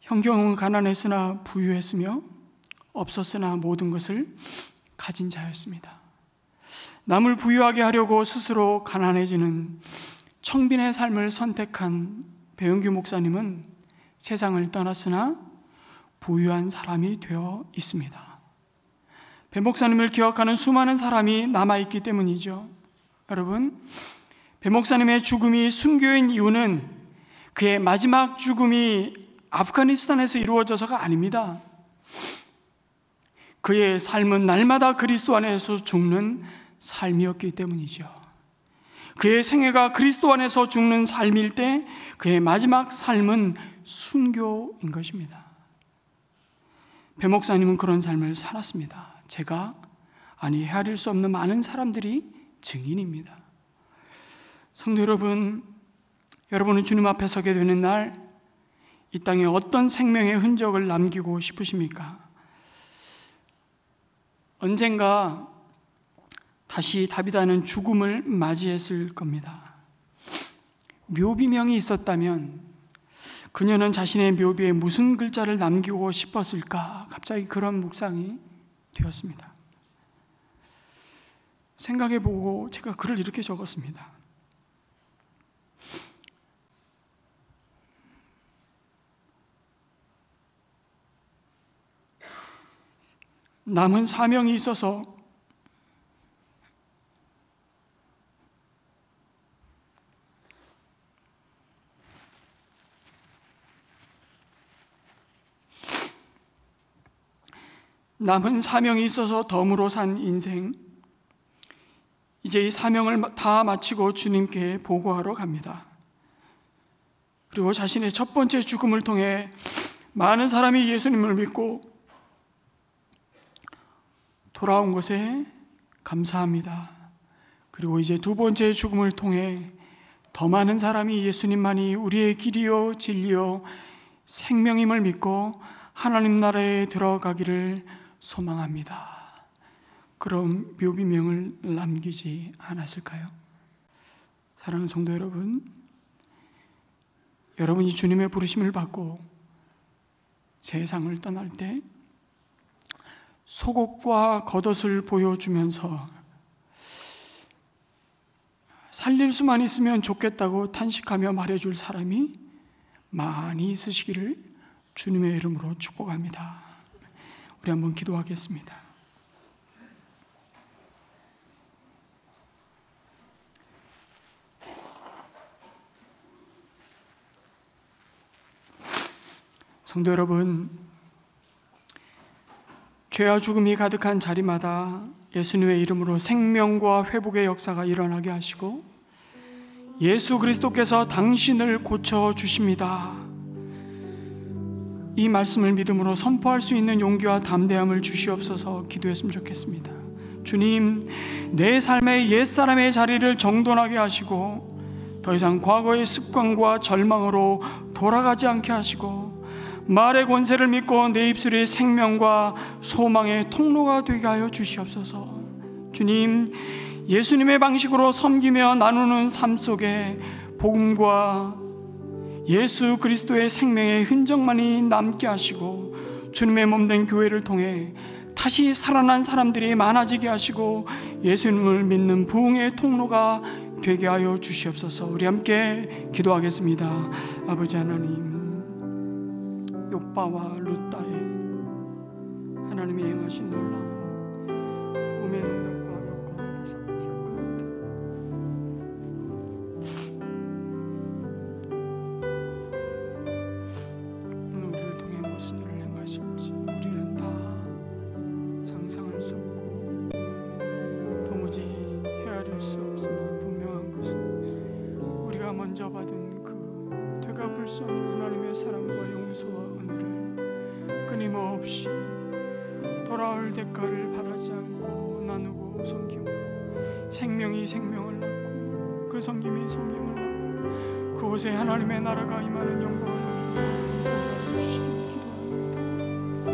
형경은 가난했으나 부유했으며 없었으나 모든 것을 가진 자였습니다. 남을 부유하게 하려고 스스로 가난해지는 청빈의 삶을 선택한 배용규 목사님은 세상을 떠났으나 부유한 사람이 되어 있습니다. 배 목사님을 기억하는 수많은 사람이 남아있기 때문이죠. 여러분, 배 목사님의 죽음이 순교인 이유는 그의 마지막 죽음이 아프가니스탄에서 이루어져서가 아닙니다. 그의 삶은 날마다 그리스도 안에서 죽는 삶이었기 때문이죠. 그의 생애가 그리스도 안에서 죽는 삶일 때 그의 마지막 삶은 순교인 것입니다. 배 목사님은 그런 삶을 살았습니다. 제가 헤아릴 수 없는 많은 사람들이 증인입니다. 성도 여러분, 여러분은 주님 앞에 서게 되는 날 이 땅에 어떤 생명의 흔적을 남기고 싶으십니까? 언젠가 다시 다비다는 죽음을 맞이했을 겁니다. 묘비명이 있었다면 그녀는 자신의 묘비에 무슨 글자를 남기고 싶었을까? 갑자기 그런 묵상이 되었습니다. 생각해보고 제가 글을 이렇게 적었습니다. 남은 사명이 있어서 덤으로 산 인생, 이제 이 사명을 다 마치고 주님께 보고하러 갑니다. 그리고 자신의 첫 번째 죽음을 통해 많은 사람이 예수님을 믿고 돌아온 것에 감사합니다. 그리고 이제 두 번째 죽음을 통해 더 많은 사람이 예수님만이 우리의 길이요 진리요 생명임을 믿고 하나님 나라에 들어가기를 소망합니다. 그럼 묘비명을 남기지 않았을까요? 사랑하는 성도 여러분, 여러분이 주님의 부르심을 받고 세상을 떠날 때 속옷과 겉옷을 보여주면서 살릴 수만 있으면 좋겠다고 탄식하며 말해줄 사람이 많이 있으시기를 주님의 이름으로 축복합니다. 우리 한번 기도하겠습니다. 성도 여러분, 죄와 죽음이 가득한 자리마다 예수님의 이름으로 생명과 회복의 역사가 일어나게 하시고 예수 그리스도께서 당신을 고쳐주십니다. 이 말씀을 믿음으로 선포할 수 있는 용기와 담대함을 주시옵소서 기도했으면 좋겠습니다. 주님, 내 삶의 옛사람의 자리를 정돈하게 하시고 더 이상 과거의 습관과 절망으로 돌아가지 않게 하시고 말의 권세를 믿고 내 입술이 생명과 소망의 통로가 되게 하여 주시옵소서. 주님, 예수님의 방식으로 섬기며 나누는 삶 속에 복음과 예수 그리스도의 생명의 흔적만이 남게 하시고 주님의 몸된 교회를 통해 다시 살아난 사람들이 많아지게 하시고 예수님을 믿는 부흥의 통로가 되게 하여 주시옵소서. 우리 함께 기도하겠습니다. 아버지 하나님, 욥바와 룻다의 하나님이 행하신 놀라운 복음의 능력과 역사를 기억합니다. 오늘 우리를 통해 무슨 일을 행하실지 우리는 다 상상할 수 없고 도무지 헤아릴 수 없으나 분명한 것은 우리가 먼저 받은 그 되갚을 수 없는 하나님의 사랑과 용서와 끊임없이 돌아올 대가를 바라지 않고 나누고 섬김으로 생명이 생명을 낳고 그 섬김이 섬김을 낳고 그곳에 하나님의 나라가 임하는 영광을 주시기 기도합니다.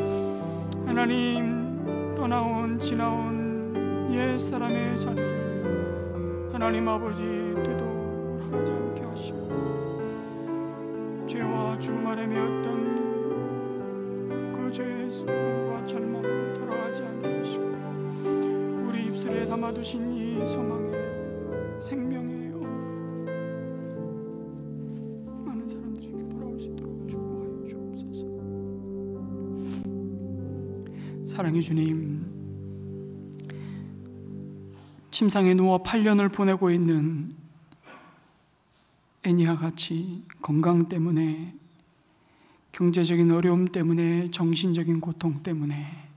하나님, 떠나온 지나온 옛사람의 자리를 하나님 아버지 되돌아가지 않게 하시고 죄와 죽음 아래 메었던 죄의 습관과 절망으로 돌아가지 않게 하시고 우리 입술에 담아두신 이 소망의 생명의 많은 사람들이 돌아올 수 있도록 축복하여 주옵소서. 사랑의 주님, 침상에 누워 8년을 보내고 있는 애니와 같이 건강 때문에, 경제적인 어려움 때문에, 정신적인 고통 때문에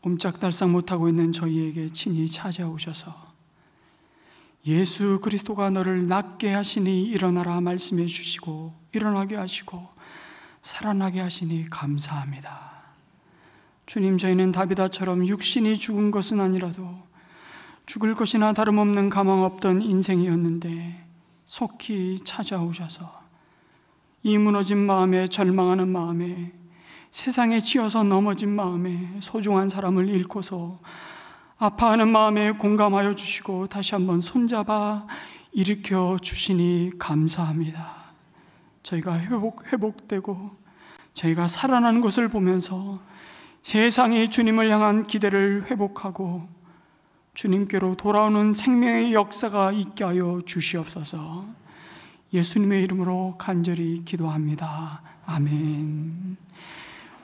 옴짝달싹 못하고 있는 저희에게 친히 찾아오셔서 예수 그리스도가 너를 낫게 하시니 일어나라 말씀해 주시고 일어나게 하시고 살아나게 하시니 감사합니다. 주님, 저희는 다비다처럼 육신이 죽은 것은 아니라도 죽을 것이나 다름없는 가망 없던 인생이었는데 속히 찾아오셔서 이 무너진 마음에, 절망하는 마음에, 세상에 치여서 넘어진 마음에, 소중한 사람을 잃고서 아파하는 마음에 공감하여 주시고 다시 한번 손잡아 일으켜 주시니 감사합니다. 저희가 회복되고 저희가 살아나는 것을 보면서 세상이 주님을 향한 기대를 회복하고 주님께로 돌아오는 생명의 역사가 있게 하여 주시옵소서. 예수님의 이름으로 간절히 기도합니다. 아멘.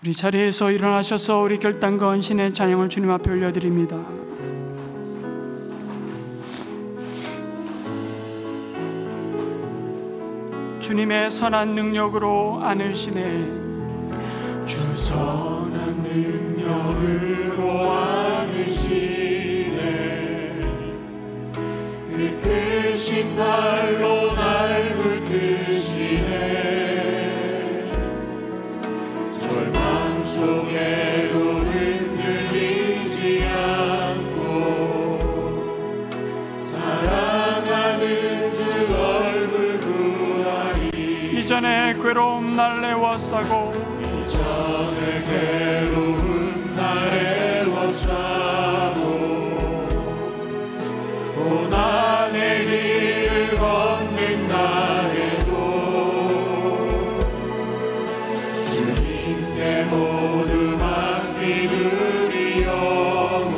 우리 자리에서 일어나셔서 우리 결단과 헌신의 찬양을 주님 앞에 올려드립니다. 주님의 선한 능력으로 안으시네. 주 선한 능력으로 안으시네. 그 크신 발로 날 붙드시네. 절망 속에도 흔들리지 않고 사랑하는 주 얼굴 구하리. 이전에 괴로움 날 애워싸고 이전에 괴로움 날 애워싸고 고난의 길을 걷는다 해도 주님께 모두 맡기는 영혼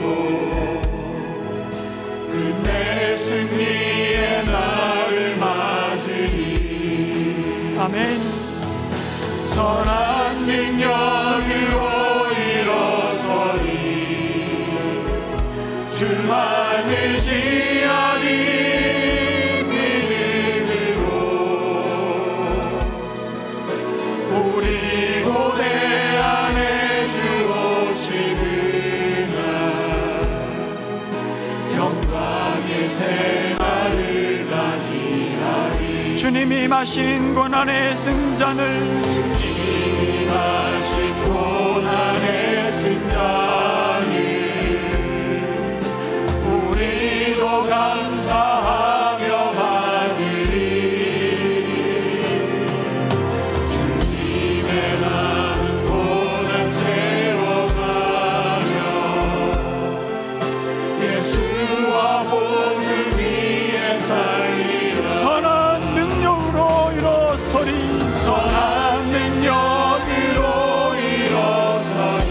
끝내 승리의 날을 맞으리. 아멘. 선한 능력으로 일어서리. 주만 의지하리. 믿음으로 우리 고대 안에 주 오시는 날 영광의 새날을 맞이하리. 주님이 마신 고난의 승잔을 주님이 마신 고난의 승잔을 우리도 감사하며 받으리. 주님의 나는 고난 채워가며 예수와 복을 위해 살리라. 선한 능력으로 일어서리. 선한 능력으로 일어서리.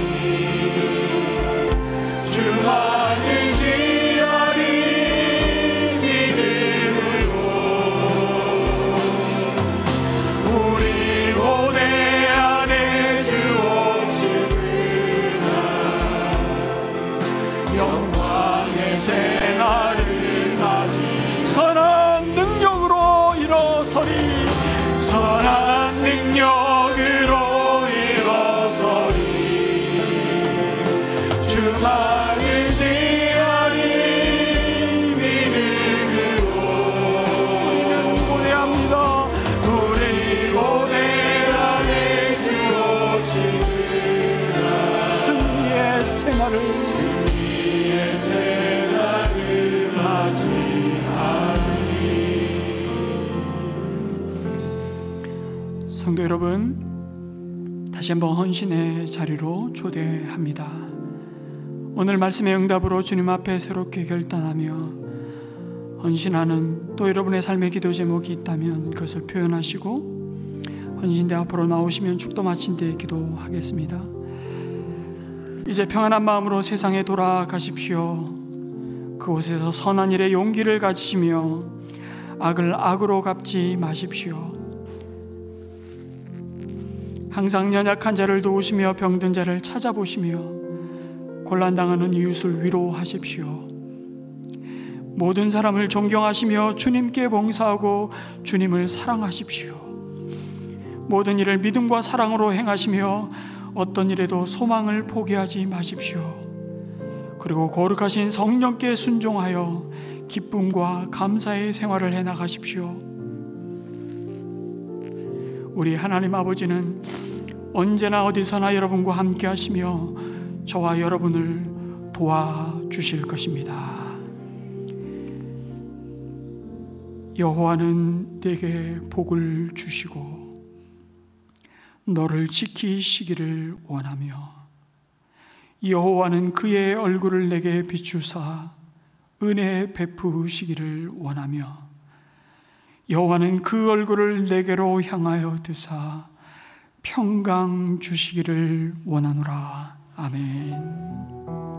주만 의지하리. 믿음으로 우리 고대 안에 주 오시는 날 영광의 새날을 맞이. 선한 능력으로 일어서리. 선한 능력으로 일어서리. 주만 의지하리. 믿음으로 우리는 고대합니다. 우리 고대 안에 주 오시는 날 승리의 생활을 승리의 새날을 맞이하리. 성도 여러분, 다시 한번 헌신의 자리로 초대합니다. 오늘 말씀의 응답으로 주님 앞에 새롭게 결단하며 헌신하는 또 여러분의 삶의 기도 제목이 있다면 그것을 표현하시고 헌신대 앞으로 나오시면 축도 마친 뒤에 기도하겠습니다. 이제 평안한 마음으로 세상에 돌아가십시오. 그곳에서 선한 일에 용기를 가지시며 악을 악으로 갚지 마십시오. 항상 연약한 자를 도우시며 병든 자를 찾아보시며 곤란당하는 이웃을 위로하십시오. 모든 사람을 존경하시며 주님께 봉사하고 주님을 사랑하십시오. 모든 일을 믿음과 사랑으로 행하시며 어떤 일에도 소망을 포기하지 마십시오. 그리고 거룩하신 성령께 순종하여 기쁨과 감사의 생활을 해나가십시오. 우리 하나님 아버지는 언제나 어디서나 여러분과 함께 하시며 저와 여러분을 도와주실 것입니다. 여호와는 네게 복을 주시고 너를 지키시기를 원하며 여호와는 그의 얼굴을 내게 비추사 은혜 베푸시기를 원하며 여호와는 그 얼굴을 내게로 향하여 드사 평강 주시기를 원하노라. 아멘.